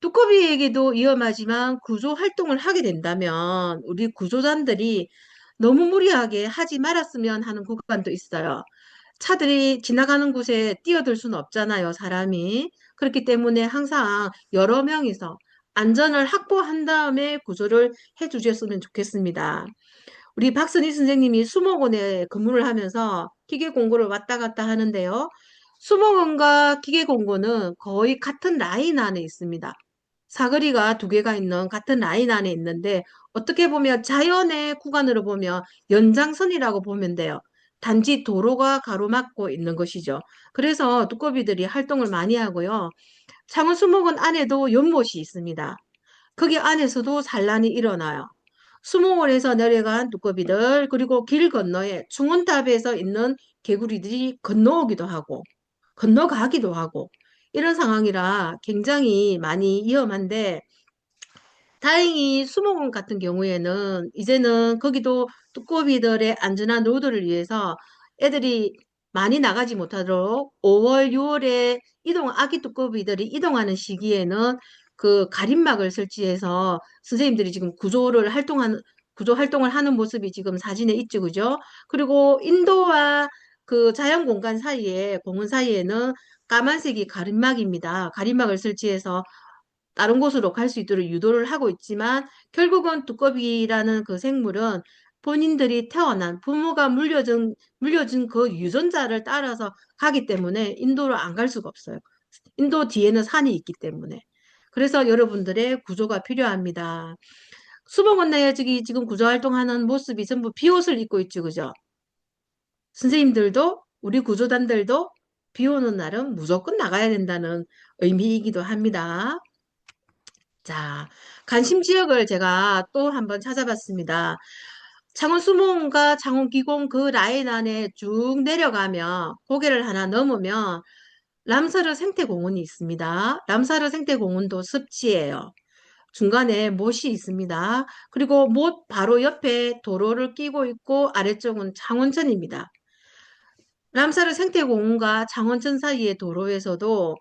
두꺼비에게도 위험하지만 구조 활동을 하게 된다면 우리 구조단들이 너무 무리하게 하지 말았으면 하는 구간도 있어요. 차들이 지나가는 곳에 뛰어들 수는 없잖아요, 사람이. 그렇기 때문에 항상 여러 명이서 안전을 확보한 다음에 구조를 해 주셨으면 좋겠습니다. 우리 박선희 선생님이 수목원에 근무를 하면서 기계 공고를 왔다 갔다 하는데요. 수목원과 기계 공고는 거의 같은 라인 안에 있습니다. 사거리가 두 개가 있는 같은 라인 안에 있는데 어떻게 보면 자연의 구간으로 보면 연장선이라고 보면 돼요. 단지 도로가 가로막고 있는 것이죠. 그래서 두꺼비들이 활동을 많이 하고요. 창원수목원 안에도 연못이 있습니다. 거기 안에서도 산란이 일어나요. 수목원에서 내려간 두꺼비들, 그리고 길 건너에 충원탑에서 있는 개구리들이 건너오기도 하고, 건너가기도 하고, 이런 상황이라 굉장히 많이 위험한데, 다행히 수목원 같은 경우에는 이제는 거기도 두꺼비들의 안전한 노도를 위해서 애들이 많이 나가지 못하도록 5월, 6월에 아기 두꺼비들이 이동하는 시기에는 그 가림막을 설치해서 선생님들이 지금 구조 활동을 하는 모습이 지금 사진에 있죠, 그죠? 그리고 인도와 그 자연 공간 사이에, 공원 사이에는 까만색이 가림막입니다. 가림막을 설치해서 다른 곳으로 갈 수 있도록 유도를 하고 있지만 결국은 두꺼비라는 그 생물은 본인들이 태어난 부모가 물려준 그 유전자를 따라서 가기 때문에 인도로 안 갈 수가 없어요. 인도 뒤에는 산이 있기 때문에. 그래서 여러분들의 구조가 필요합니다. 수목원 내에 지금 구조 활동하는 모습이 전부 비옷을 입고 있죠, 그죠? 선생님들도 우리 구조단들도 비 오는 날은 무조건 나가야 된다는 의미이기도 합니다. 자, 관심 지역을 제가 또 한번 찾아봤습니다. 창원 수목원과 창원 기공 그 라인 안에 쭉 내려가면 고개를 하나 넘으면 람사르 생태공원이 있습니다. 람사르 생태공원도 습지예요. 중간에 못이 있습니다. 그리고 못 바로 옆에 도로를 끼고 있고 아래쪽은 창원천입니다. 람사르 생태공원과 창원천 사이의 도로에서도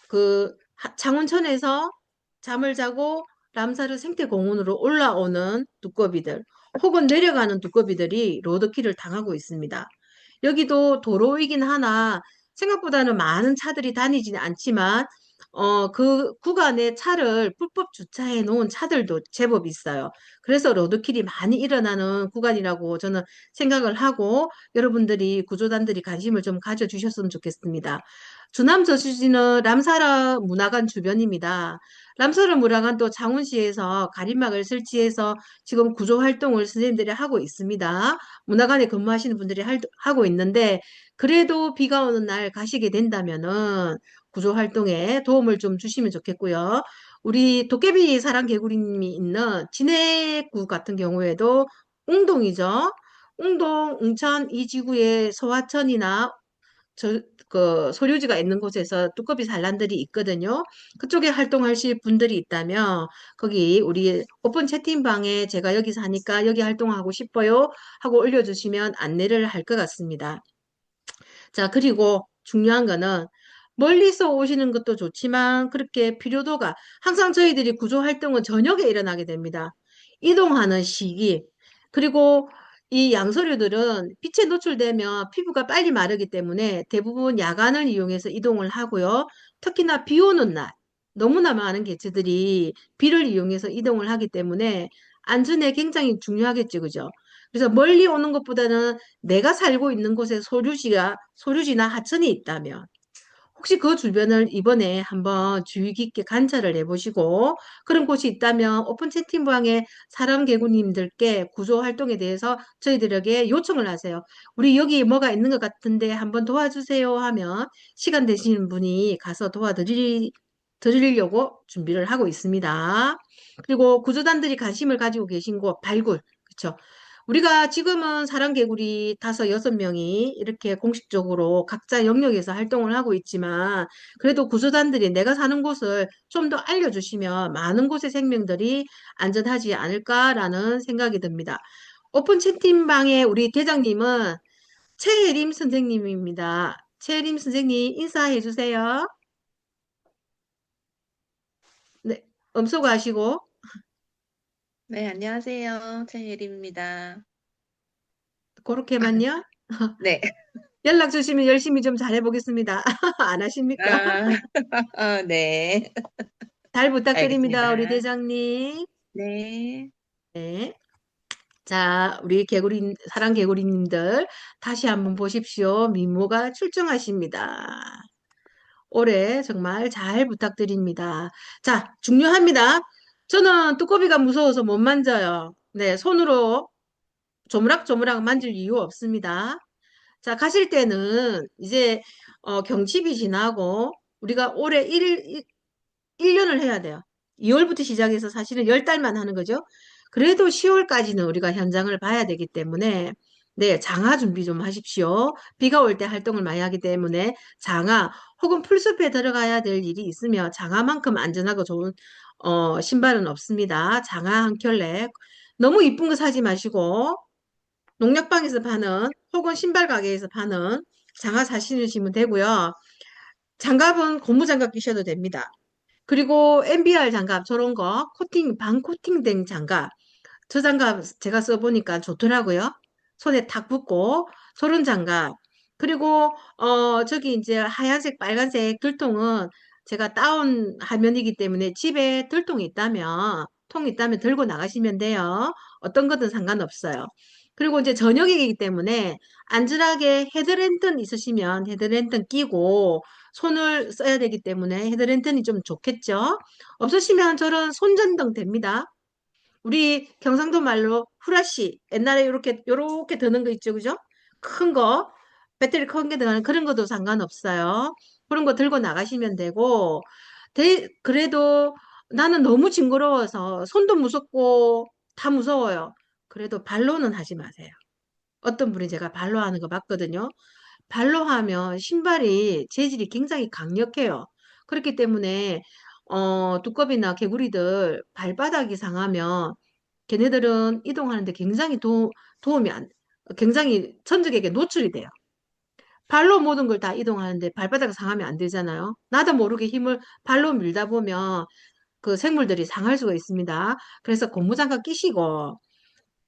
그 창원천에서 잠을 자고 람사르 생태공원으로 올라오는 두꺼비들 혹은 내려가는 두꺼비들이 로드킬을 당하고 있습니다. 여기도 도로이긴 하나 생각보다는 많은 차들이 다니지는 않지만 그 구간에 차를 불법 주차해 놓은 차들도 제법 있어요. 그래서 로드킬이 많이 일어나는 구간이라고 저는 생각을 하고 여러분들이 구조단들이 관심을 좀 가져주셨으면 좋겠습니다. 주남 저수지는 람사르 문화관 주변입니다. 람사르 문화관 또 창원시에서 가림막을 설치해서 지금 구조 활동을 선생님들이 하고 있습니다. 문화관에 근무하시는 분들이 하고 있는데 그래도 비가 오는 날 가시게 된다면은 구조 활동에 도움을 좀 주시면 좋겠고요. 우리 도깨비 사랑개구리님이 있는 진해구 같은 경우에도 웅동이죠. 웅동, 웅천 이 지구의 소하천이나 그 소류지가 있는 곳에서 두꺼비 산란들이 있거든요. 그쪽에 활동하실 분들이 있다면 거기 우리 오픈 채팅방에 제가 여기 사니까 여기 활동하고 싶어요 하고 올려주시면 안내를 할 것 같습니다. 자, 그리고 중요한 거는 멀리서 오시는 것도 좋지만 그렇게 필요도가 항상 저희들이 구조 활동은 저녁에 일어나게 됩니다. 이동하는 시기 그리고 이 양서류들은 빛에 노출되면 피부가 빨리 마르기 때문에 대부분 야간을 이용해서 이동을 하고요. 특히나 비 오는 날 너무나 많은 개체들이 비를 이용해서 이동을 하기 때문에 안전에 굉장히 중요하겠죠, 그죠? 그래서 멀리 오는 것보다는 내가 살고 있는 곳에 소류지나 하천이 있다면 혹시 그 주변을 이번에 한번 주의 깊게 관찰을 해보시고 그런 곳이 있다면 오픈 채팅방에 사람 개구님들께 구조 활동에 대해서 저희들에게 요청을 하세요. 우리 여기 뭐가 있는 것 같은데 한번 도와주세요 하면 시간 되시는 분이 가서 드리려고 준비를 하고 있습니다. 그리고 구조단들이 관심을 가지고 계신 곳 발굴, 그렇죠? 우리가 지금은 사랑개구리 다섯, 여섯 명이 이렇게 공식적으로 각자 영역에서 활동을 하고 있지만, 그래도 구조단들이 내가 사는 곳을 좀 더 알려주시면 많은 곳의 생명들이 안전하지 않을까라는 생각이 듭니다. 오픈 채팅방에 우리 대장님은 최혜림 선생님입니다. 최혜림 선생님 인사해 주세요. 네, 음소거하시고. 네, 안녕하세요. 최혜림입니다. 그렇게만요. 네. 연락 주시면 열심히 좀 잘해보겠습니다. 안 하십니까? 네. 잘 부탁드립니다, 우리 알겠습니다. 대장님. 네. 네. 자, 우리 개구리, 사랑 개구리님들, 다시 한번 보십시오. 미모가 출중하십니다. 올해 정말 잘 부탁드립니다. 자, 중요합니다. 저는 두꺼비가 무서워서 못 만져요. 네, 손으로 조무락조무락 만질 이유 없습니다. 자, 가실 때는 이제 경칩이 지나고 우리가 올해 1년을 해야 돼요. 2월부터 시작해서 사실은 10달만 하는 거죠. 그래도 10월까지는 우리가 현장을 봐야 되기 때문에 네, 장화 준비 좀 하십시오. 비가 올 때 활동을 많이 하기 때문에 장화 혹은 풀숲에 들어가야 될 일이 있으면 장화만큼 안전하고 좋은 신발은 없습니다. 장화 한 켤레. 너무 이쁜 거 사지 마시고 농약방에서 파는 혹은 신발 가게에서 파는 장화 사시면 되고요. 장갑은 고무장갑 끼셔도 됩니다. 그리고 MBR 장갑 저런 거 코팅 반 코팅된 장갑 저 장갑 제가 써보니까 좋더라고요. 손에 탁 붙고 저런 장갑 그리고 저기 이제 하얀색 빨간색 들통은 제가 다운 화면이기 때문에 집에 들통이 있다면 통 있다면 들고 나가시면 돼요. 어떤 거든 상관없어요. 그리고 이제 저녁이기 때문에 안전하게 헤드랜턴 있으시면 헤드랜턴 끼고 손을 써야 되기 때문에 헤드랜턴이 좀 좋겠죠. 없으시면 저런 손전등 됩니다. 우리 경상도 말로 후라시 옛날에 이렇게 드는 거 있죠, 그죠? 큰 거, 배터리 큰 게 들어가는 그런 것도 상관없어요. 그런 거 들고 나가시면 되고, 그래도 나는 너무 징그러워서 손도 무섭고 다 무서워요. 그래도 발로는 하지 마세요. 어떤 분이 제가 발로 하는 거 봤거든요. 발로 하면 신발이 재질이 굉장히 강력해요. 그렇기 때문에 두꺼비나 개구리들 발바닥이 상하면 걔네들은 이동하는데 굉장히 도움이 굉장히 천적에게 노출이 돼요. 발로 모든 걸 다 이동하는데 발바닥이 상하면 안 되잖아요. 나도 모르게 힘을 발로 밀다 보면 그 생물들이 상할 수가 있습니다. 그래서 고무장갑 끼시고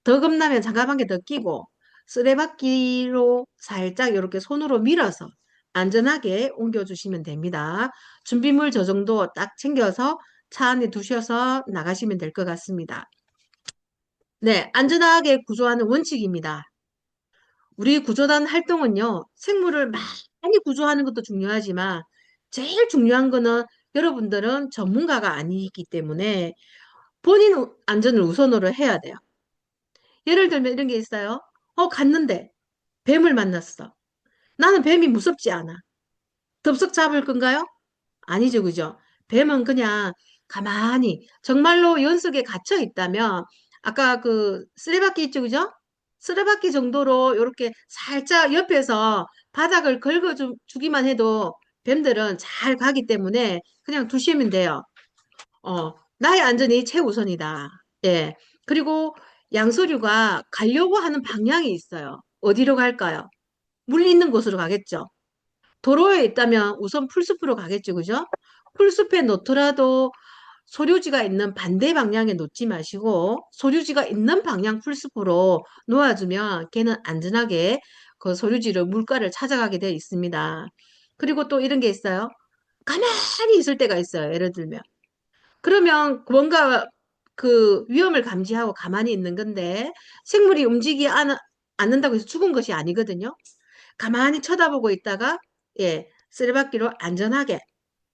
더 겁나면 장갑 한 개 더 끼고 쓰레받기로 살짝 이렇게 손으로 밀어서 안전하게 옮겨주시면 됩니다. 준비물 저 정도 딱 챙겨서 차 안에 두셔서 나가시면 될 것 같습니다. 네, 안전하게 구조하는 원칙입니다. 우리 구조단 활동은요, 생물을 많이 구조하는 것도 중요하지만 제일 중요한 거는 여러분들은 전문가가 아니기 때문에 본인 안전을 우선으로 해야 돼요. 예를 들면 이런 게 있어요. 갔는데 뱀을 만났어. 나는 뱀이 무섭지 않아. 덥석 잡을 건가요? 아니죠, 그죠? 뱀은 그냥 가만히 정말로 연속에 갇혀 있다면 아까 그 쓰레받기 있죠, 그죠? 쓰레받기 정도로 이렇게 살짝 옆에서 바닥을 긁어주기만 해도 뱀들은 잘 가기 때문에 그냥 두시면 돼요. 나의 안전이 최우선이다. 예. 그리고 양서류가 가려고 하는 방향이 있어요. 어디로 갈까요? 물 있는 곳으로 가겠죠. 도로에 있다면 우선 풀숲으로 가겠죠. 그죠? 풀숲에 놓더라도 소류지가 있는 반대 방향에 놓지 마시고 소류지가 있는 방향 풀숲으로 놓아주면 걔는 안전하게 그 소류지를 물가를 찾아가게 되어 있습니다. 그리고 또 이런 게 있어요. 가만히 있을 때가 있어요. 예를 들면. 그러면 뭔가 그 위험을 감지하고 가만히 있는 건데 생물이 움직이지 않는다고 해서 죽은 것이 아니거든요. 가만히 쳐다보고 있다가 예, 쓰레받기로 안전하게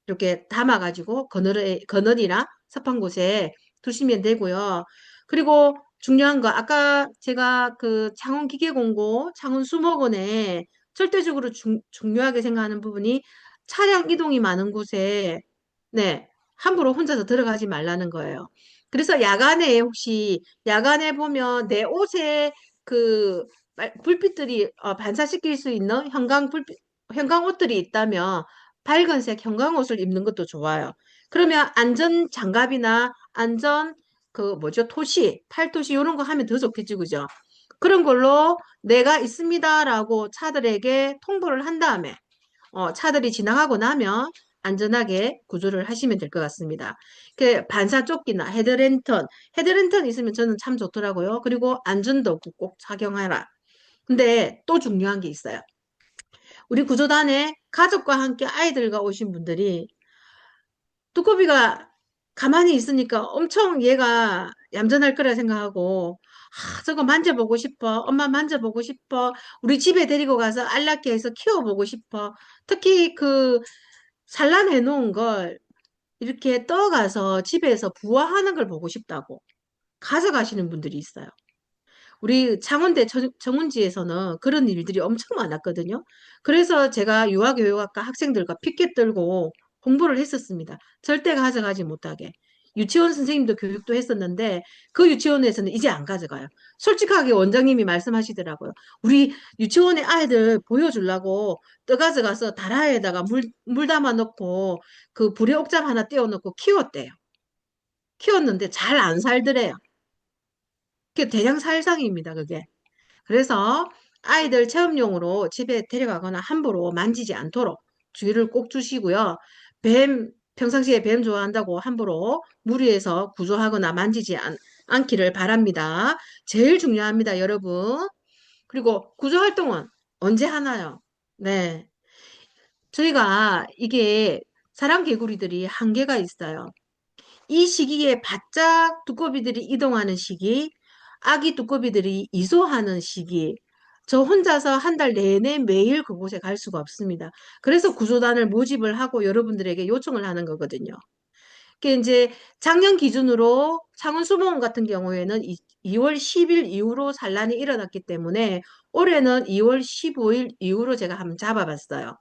이렇게 담아가지고 그늘이나 습한 곳에 두시면 되고요. 그리고 중요한 거 아까 제가 그 창원기계공고 창원수목원에 절대적으로 중요하게 생각하는 부분이 차량 이동이 많은 곳에 네, 함부로 혼자서 들어가지 말라는 거예요. 그래서 야간에 보면 내 옷에 그 불빛들이 반사시킬 수 있는 형광 옷들이 있다면 밝은색 형광 옷을 입는 것도 좋아요. 그러면 안전 장갑이나 안전 그 뭐죠? 팔토시 이런 거 하면 더 좋겠지, 그죠? 그런 걸로 내가 있습니다라고 차들에게 통보를 한 다음에 차들이 지나가고 나면 안전하게 구조를 하시면 될 것 같습니다. 그 반사조끼나 헤드랜턴 있으면 저는 참 좋더라고요. 그리고 안전도구 꼭 착용하라. 근데 또 중요한 게 있어요. 우리 구조단에 가족과 함께 아이들과 오신 분들이 두꺼비가 가만히 있으니까 엄청 얘가 얌전할 거라 생각하고 저거 만져보고 싶어. 엄마 만져보고 싶어. 우리 집에 데리고 가서 안락케 해서 키워보고 싶어. 특히 그 산란해 놓은 걸 이렇게 떠가서 집에서 부화하는 걸 보고 싶다고 가져가시는 분들이 있어요. 우리 창원대 정운지에서는 그런 일들이 엄청 많았거든요. 그래서 제가 유아교육학과 학생들과 피켓 들고 공부를 했었습니다. 절대 가져가지 못하게. 유치원 선생님도 교육도 했었는데 그 유치원에서는 이제 안 가져가요. 솔직하게 원장님이 말씀하시더라고요. 우리 유치원에 아이들 보여주려고 떠가져가서 다라에다가 물 담아 놓고 그 불에 옥잠 하나 띄워놓고 키웠대요. 키웠는데 잘 안 살더래요. 그게 대량 살상입니다, 그게. 그래서 아이들 체험용으로 집에 데려가거나 함부로 만지지 않도록 주의를 꼭 주시고요. 평상시에 뱀 좋아한다고 함부로 무리해서 구조하거나 만지지 않기를 바랍니다. 제일 중요합니다, 여러분. 그리고 구조 활동은 언제 하나요? 네. 저희가 이게 사람 개구리들이 한계가 있어요. 이 시기에 바짝 두꺼비들이 이동하는 시기, 아기 두꺼비들이 이소하는 시기, 저 혼자서 한 달 내내 매일 그곳에 갈 수가 없습니다. 그래서 구조단을 모집을 하고 여러분들에게 요청을 하는 거거든요. 그게 이제 작년 기준으로 창원수목원 같은 경우에는 2월 10일 이후로 산란이 일어났기 때문에 올해는 2월 15일 이후로 제가 한번 잡아봤어요.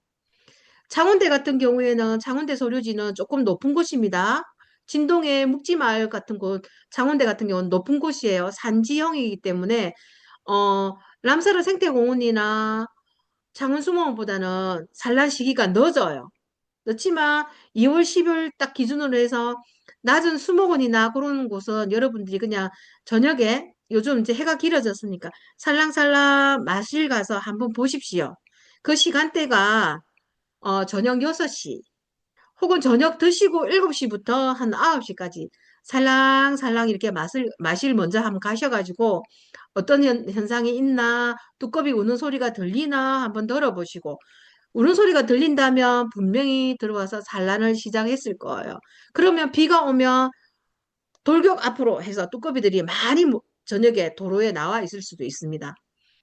창원대 같은 경우에는 창원대 소류지는 조금 높은 곳입니다. 진동의 묵지마을 같은 곳, 창원대 같은 경우는 높은 곳이에요. 산지형이기 때문에 람사르 생태공원이나 창원수목원보다는 산란 시기가 늦어요. 늦지만 2월 10일 딱 기준으로 해서 낮은 수목원이나 그런 곳은 여러분들이 그냥 저녁에 요즘 이제 해가 길어졌으니까 살랑살랑 마실 가서 한번 보십시오. 그 시간대가 저녁 6시 혹은 저녁 드시고 7시부터 한 9시까지 살랑살랑 이렇게 마실 먼저 한번 가셔가지고 어떤 현상이 있나, 두꺼비 우는 소리가 들리나 한번 들어보시고 우는 소리가 들린다면 분명히 들어와서 산란을 시작했을 거예요. 그러면 비가 오면 돌격 앞으로 해서 두꺼비들이 많이 저녁에 도로에 나와 있을 수도 있습니다.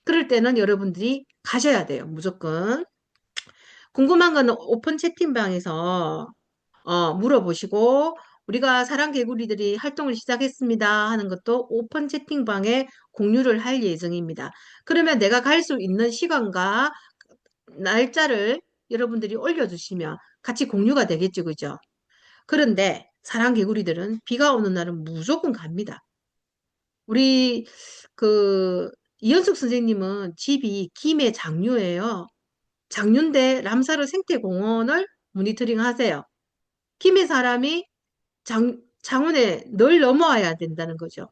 그럴 때는 여러분들이 가셔야 돼요. 무조건. 궁금한 거는 오픈 채팅방에서 물어보시고 우리가 사랑개구리들이 활동을 시작했습니다 하는 것도 오픈 채팅방에 공유를 할 예정입니다. 그러면 내가 갈 수 있는 시간과 날짜를 여러분들이 올려주시면 같이 공유가 되겠죠, 그죠? 그런데 사랑개구리들은 비가 오는 날은 무조건 갑니다. 우리 이현숙 선생님은 집이 김해 장류예요. 장윤대 람사르 생태공원을 모니터링 하세요. 김해 사람이 장원에 늘 넘어와야 된다는 거죠.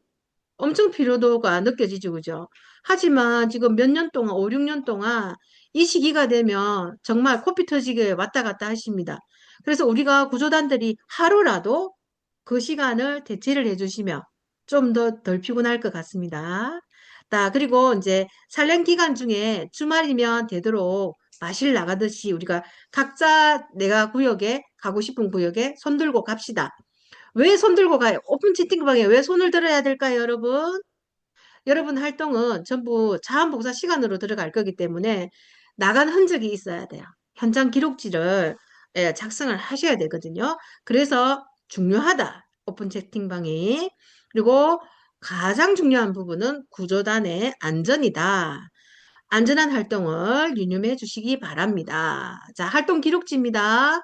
엄청 피로도가 느껴지죠, 그죠? 하지만 지금 몇 년 동안, 5, 6년 동안 이 시기가 되면 정말 코피 터지게 왔다 갔다 하십니다. 그래서 우리가 구조단들이 하루라도 그 시간을 대체를 해주시면 좀 더 덜 피곤할 것 같습니다. 그리고 이제 산란 기간 중에 주말이면 되도록 마실 나가듯이 우리가 각자 내가 구역에 가고 싶은 구역에 손 들고 갑시다. 왜 손 들고 가요? 오픈 채팅방에 왜 손을 들어야 될까요, 여러분? 여러분 활동은 전부 자원봉사 시간으로 들어갈 거기 때문에 나간 흔적이 있어야 돼요. 현장 기록지를 작성을 하셔야 되거든요. 그래서 중요하다. 오픈 채팅방이. 그리고 가장 중요한 부분은 구조단의 안전이다. 안전한 활동을 유념해 주시기 바랍니다. 자, 활동 기록지입니다.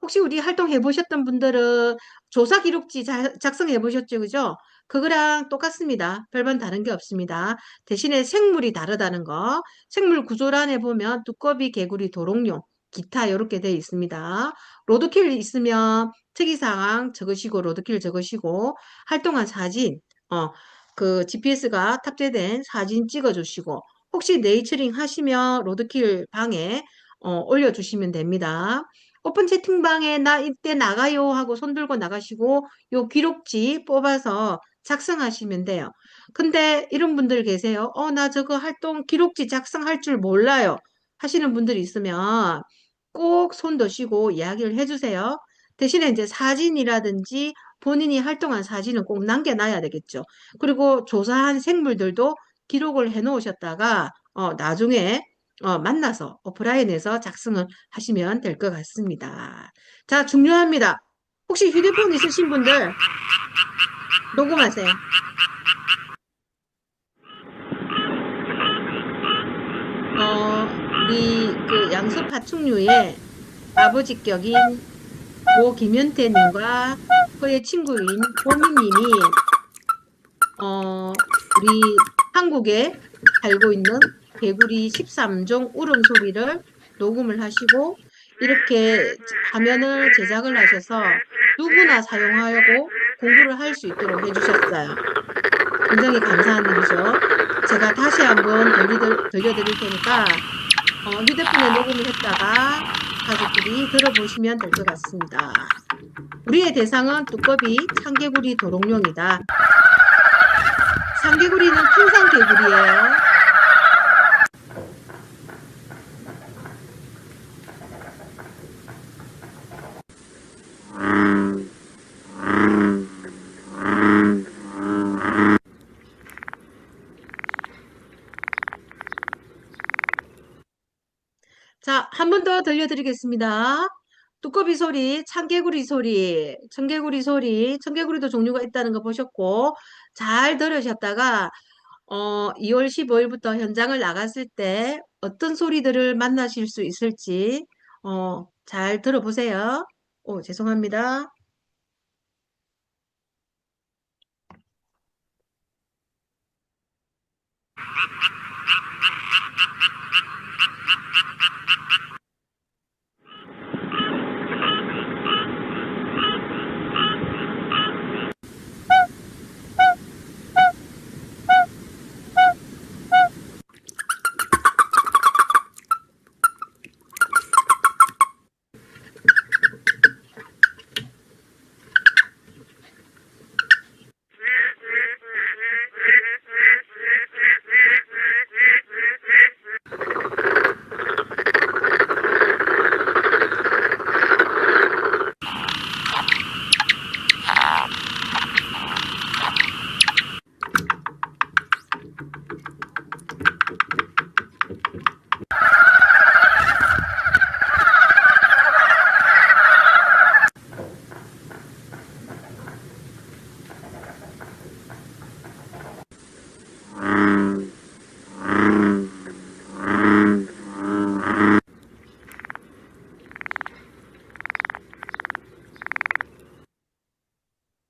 혹시 우리 활동 해보셨던 분들은 조사 기록지 작성해 보셨죠? 그죠? 그거랑 똑같습니다. 별반 다른 게 없습니다. 대신에 생물이 다르다는 거. 생물 구조란에 보면 두꺼비, 개구리, 도롱뇽, 기타 이렇게 되어 있습니다. 로드킬 있으면 특이사항 적으시고 로드킬 적으시고 활동한 사진 그 GPS가 탑재된 사진 찍어주시고 혹시 네이처링 하시면 로드킬 방에 올려주시면 됩니다. 오픈 채팅방에 나 이때 나가요 하고 손 들고 나가시고 요 기록지 뽑아서 작성하시면 돼요. 근데 이런 분들 계세요. 나 저거 활동 기록지 작성할 줄 몰라요. 하시는 분들이 있으면 꼭 손 드시고 이야기를 해주세요. 대신에 이제 사진이라든지 본인이 활동한 사진은 꼭 남겨놔야 되겠죠. 그리고 조사한 생물들도 기록을 해 놓으셨다가 나중에 만나서 오프라인에서 작성을 하시면 될 것 같습니다. 자, 중요합니다. 혹시 휴대폰 있으신 분들 녹음하세요. 우리 그 양수 파충류의 아버지격인 고 김현태님과 그의 친구인 보미님이 우리 한국에 살고 있는 개구리 13종 울음소리를 녹음을 하시고 이렇게 화면을 제작을 하셔서 누구나 사용하고 공부를 할 수 있도록 해주셨어요. 굉장히 감사한 일이죠. 제가 다시 한번 들려드릴 테니까 휴대폰에 녹음을 했다가 가족들이 들어보시면 될 것 같습니다. 우리의 대상은 두꺼비, 참개구리, 도롱뇽이다. 참개구리는 풍산개구리예요. 자, 한 번 더 들려드리겠습니다. 두꺼비 소리, 참개구리 소리, 청개구리 소리, 청개구리도 종류가 있다는 거 보셨고, 잘 들으셨다가, 2월 15일부터 현장을 나갔을 때 어떤 소리들을 만나실 수 있을지, 잘 들어보세요. 죄송합니다.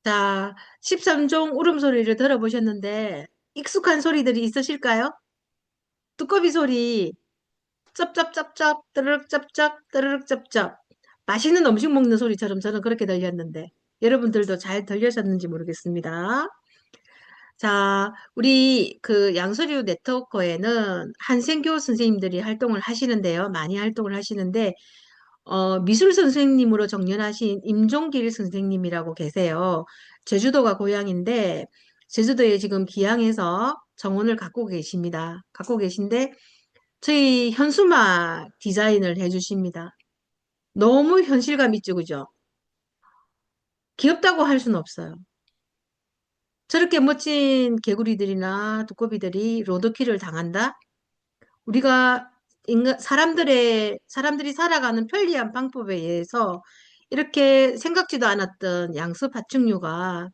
자, 13종 울음소리를 들어보셨는데 익숙한 소리들이 있으실까요? 두꺼비 소리, 쩝쩝쩝쩝, 뜨르륵 쩝쩝, 뜨르륵 쩝쩝. 맛있는 음식 먹는 소리처럼 저는 그렇게 들렸는데 여러분들도 잘 들리셨는지 모르겠습니다. 자, 우리 그 양서류 네트워크에는 한생교 선생님들이 활동을 하시는데요. 많이 활동을 하시는데 미술 선생님으로 정년하신 임종길 선생님이라고 계세요. 제주도가 고향인데 제주도에 지금 기양해서 정원을 갖고 계십니다. 갖고 계신데 저희 현수막 디자인을 해주십니다. 너무 현실감 있죠, 그죠? 귀엽다고 할 수는 없어요. 저렇게 멋진 개구리들이나 두꺼비들이 로드킬을 당한다? 우리가 사람들이 살아가는 편리한 방법에 의해서 이렇게 생각지도 않았던 양서 파충류가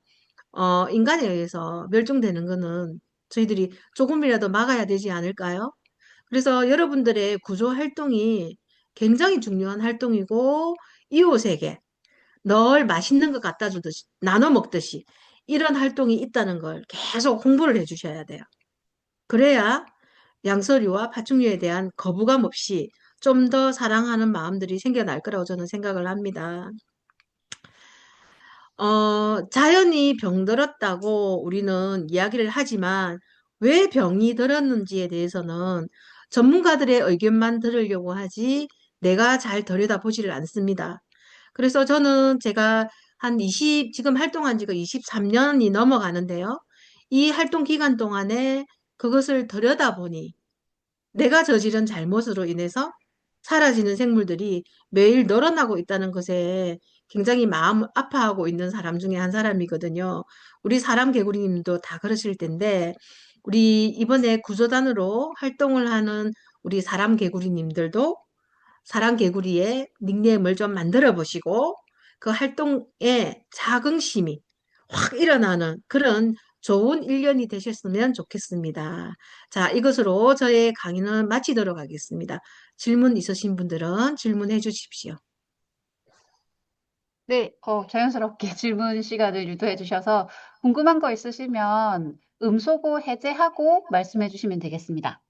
인간에 의해서 멸종되는 거는 저희들이 조금이라도 막아야 되지 않을까요? 그래서 여러분들의 구조 활동이 굉장히 중요한 활동이고 이웃에게 늘 맛있는 거 갖다 주듯이, 나눠 먹듯이 이런 활동이 있다는 걸 계속 홍보를 해주셔야 돼요. 그래야 양서류와 파충류에 대한 거부감 없이 좀 더 사랑하는 마음들이 생겨날 거라고 저는 생각을 합니다. 자연이 병들었다고 우리는 이야기를 하지만 왜 병이 들었는지에 대해서는 전문가들의 의견만 들으려고 하지 내가 잘 들여다보지를 않습니다. 그래서 저는 제가 지금 활동한 지가 23년이 넘어가는데요. 이 활동 기간 동안에 그것을 들여다보니 내가 저지른 잘못으로 인해서 사라지는 생물들이 매일 늘어나고 있다는 것에 굉장히 마음 아파하고 있는 사람 중에 한 사람이거든요. 우리 사람 개구리님도 다 그러실 텐데, 우리 이번에 구조단으로 활동을 하는 우리 사람 개구리님들도 사람 개구리의 닉네임을 좀 만들어 보시고, 그 활동에 자긍심이 확 일어나는 그런 좋은 일년이 되셨으면 좋겠습니다. 자, 이것으로 저의 강의는 마치도록 하겠습니다. 질문 있으신 분들은 질문해 주십시오. 네, 자연스럽게 질문 시간을 유도해 주셔서 궁금한 거 있으시면 음소거 해제하고 말씀해 주시면 되겠습니다.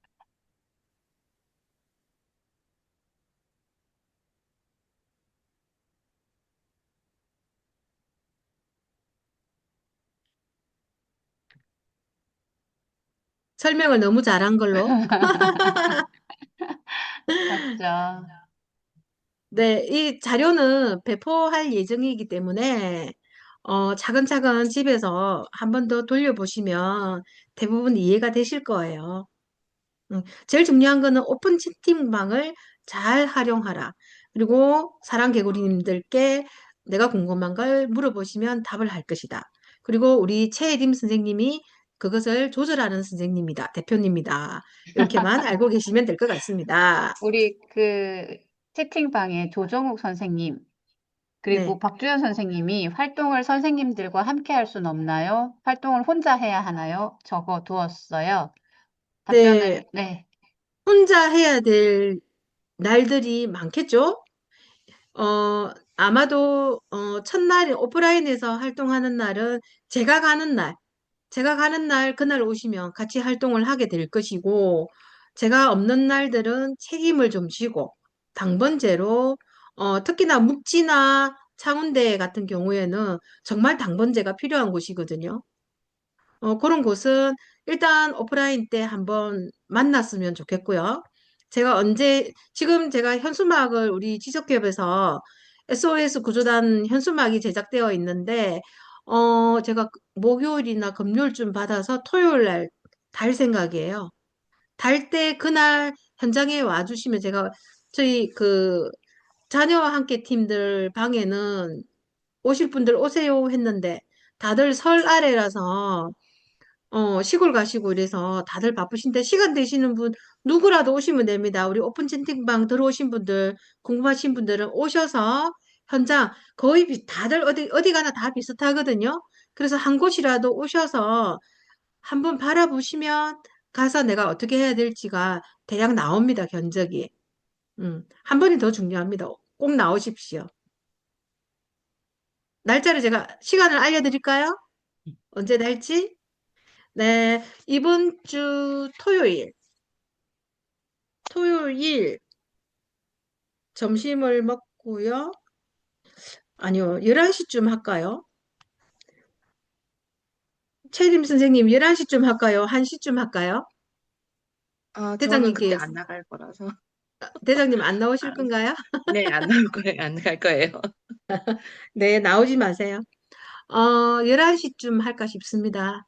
설명을 너무 잘한 걸로. 맞죠. 네, 이 자료는 배포할 예정이기 때문에 차근차근 집에서 한 번 더 돌려보시면 대부분 이해가 되실 거예요. 제일 중요한 거는 오픈 채팅방을 잘 활용하라. 그리고 사랑 개구리님들께 내가 궁금한 걸 물어보시면 답을 할 것이다. 그리고 우리 최혜림 선생님이 그것을 조절하는 선생님이다. 대표님이다. 이렇게만 알고 계시면 될 것 같습니다. 우리 채팅방에 조정욱 선생님, 그리고 네. 박주연 선생님이 활동을 선생님들과 함께 할 수는 없나요? 활동을 혼자 해야 하나요? 적어 두었어요. 네. 네. 혼자 해야 될 날들이 많겠죠? 아마도, 첫날 오프라인에서 활동하는 날은 제가 가는 날, 그날 오시면 같이 활동을 하게 될 것이고, 제가 없는 날들은 책임을 좀 지고, 당번제로, 특히나 묵지나 창원대 같은 경우에는 정말 당번제가 필요한 곳이거든요. 그런 곳은 일단 오프라인 때 한번 만났으면 좋겠고요. 지금 제가 현수막을 우리 지적기업에서 SOS 구조단 현수막이 제작되어 있는데, 제가 목요일이나 금요일쯤 받아서 토요일 날 달 생각이에요. 달 때 그날 현장에 와주시면 저희 자녀와 함께 팀들 방에는 오실 분들 오세요 했는데, 다들 설 아래라서 시골 가시고 이래서 다들 바쁘신데 시간 되시는 분 누구라도 오시면 됩니다. 우리 오픈 채팅방 들어오신 분들, 궁금하신 분들은 오셔서 현장 다들 어디 가나 다 비슷하거든요. 그래서 한 곳이라도 오셔서 한번 바라보시면 가서 내가 어떻게 해야 될지가 대략 나옵니다. 견적이. 한 번이 더 중요합니다. 꼭 나오십시오. 날짜를 제가 시간을 알려드릴까요? 언제 날지? 네, 이번 주 토요일 점심을 먹고요. 아니요, 11시쯤 할까요? 최림 선생님, 11시쯤 할까요? 1시쯤 할까요? 저는 그때 대장님께, 안 나갈 거라서. 대장님 안 나오실 안, 건가요? 네, 안 나올 거예요. 안 나갈 거예요. 네, 나오지 마세요. 11시쯤 할까 싶습니다.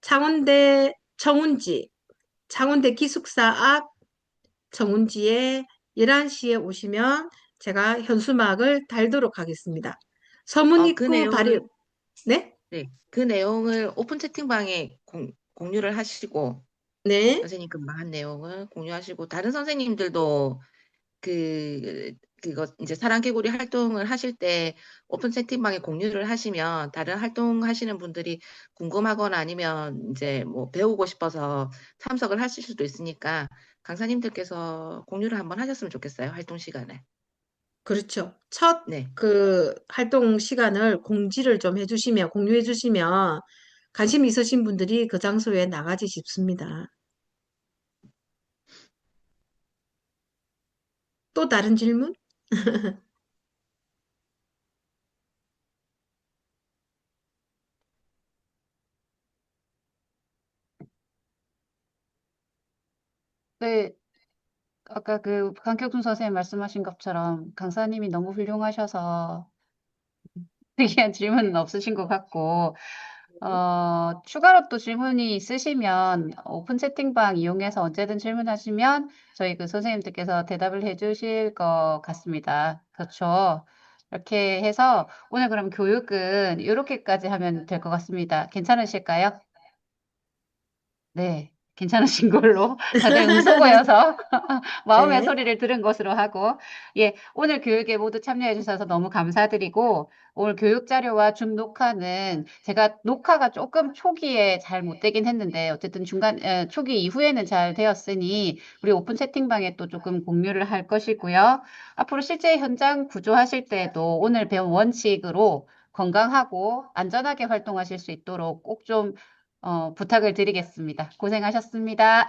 창원대 청운지, 창원대 기숙사 앞 정운지에 11시에 오시면 제가 현수막을 달도록 하겠습니다. 서문 그 입구 내용을, 네? 네, 그 내용을 오픈 채팅방에 공유를 하시고, 네. 선생님 금방 한 내용을 공유하시고, 다른 선생님들도 그거 이제 사랑개구리 활동을 하실 때 오픈 채팅방에 공유를 하시면 다른 활동하시는 분들이 궁금하거나 아니면 이제 뭐 배우고 싶어서 참석을 하실 수도 있으니까 강사님들께서 공유를 한번 하셨으면 좋겠어요. 활동 시간에. 그렇죠. 첫 네. 그 활동 시간을 공지를 좀 해주시면, 공유해주시면 관심 있으신 분들이 그 장소에 나가지 싶습니다. 또 다른 질문? 네, 아까 그 강격준 선생님 말씀하신 것처럼 강사님이 너무 훌륭하셔서 특이한 질문은 없으신 것 같고, 추가로 또 질문이 있으시면 오픈 채팅방 이용해서 언제든 질문하시면 저희 그 선생님들께서 대답을 해주실 것 같습니다. 그렇죠. 이렇게 해서 오늘 그럼 교육은 이렇게까지 하면 될 것 같습니다. 괜찮으실까요? 네, 괜찮으신 걸로 다들 음소거여서 마음의 네. 소리를 들은 것으로 하고, 예, 오늘 교육에 모두 참여해 주셔서 너무 감사드리고, 오늘 교육 자료와 줌 녹화는 제가 녹화가 조금 초기에 잘 못 되긴 했는데, 어쨌든 초기 이후에는 잘 되었으니, 우리 오픈 채팅방에 또 조금 공유를 할 것이고요. 앞으로 실제 현장 구조하실 때도 오늘 배운 원칙으로 건강하고 안전하게 활동하실 수 있도록 꼭좀 부탁을 드리겠습니다. 고생하셨습니다.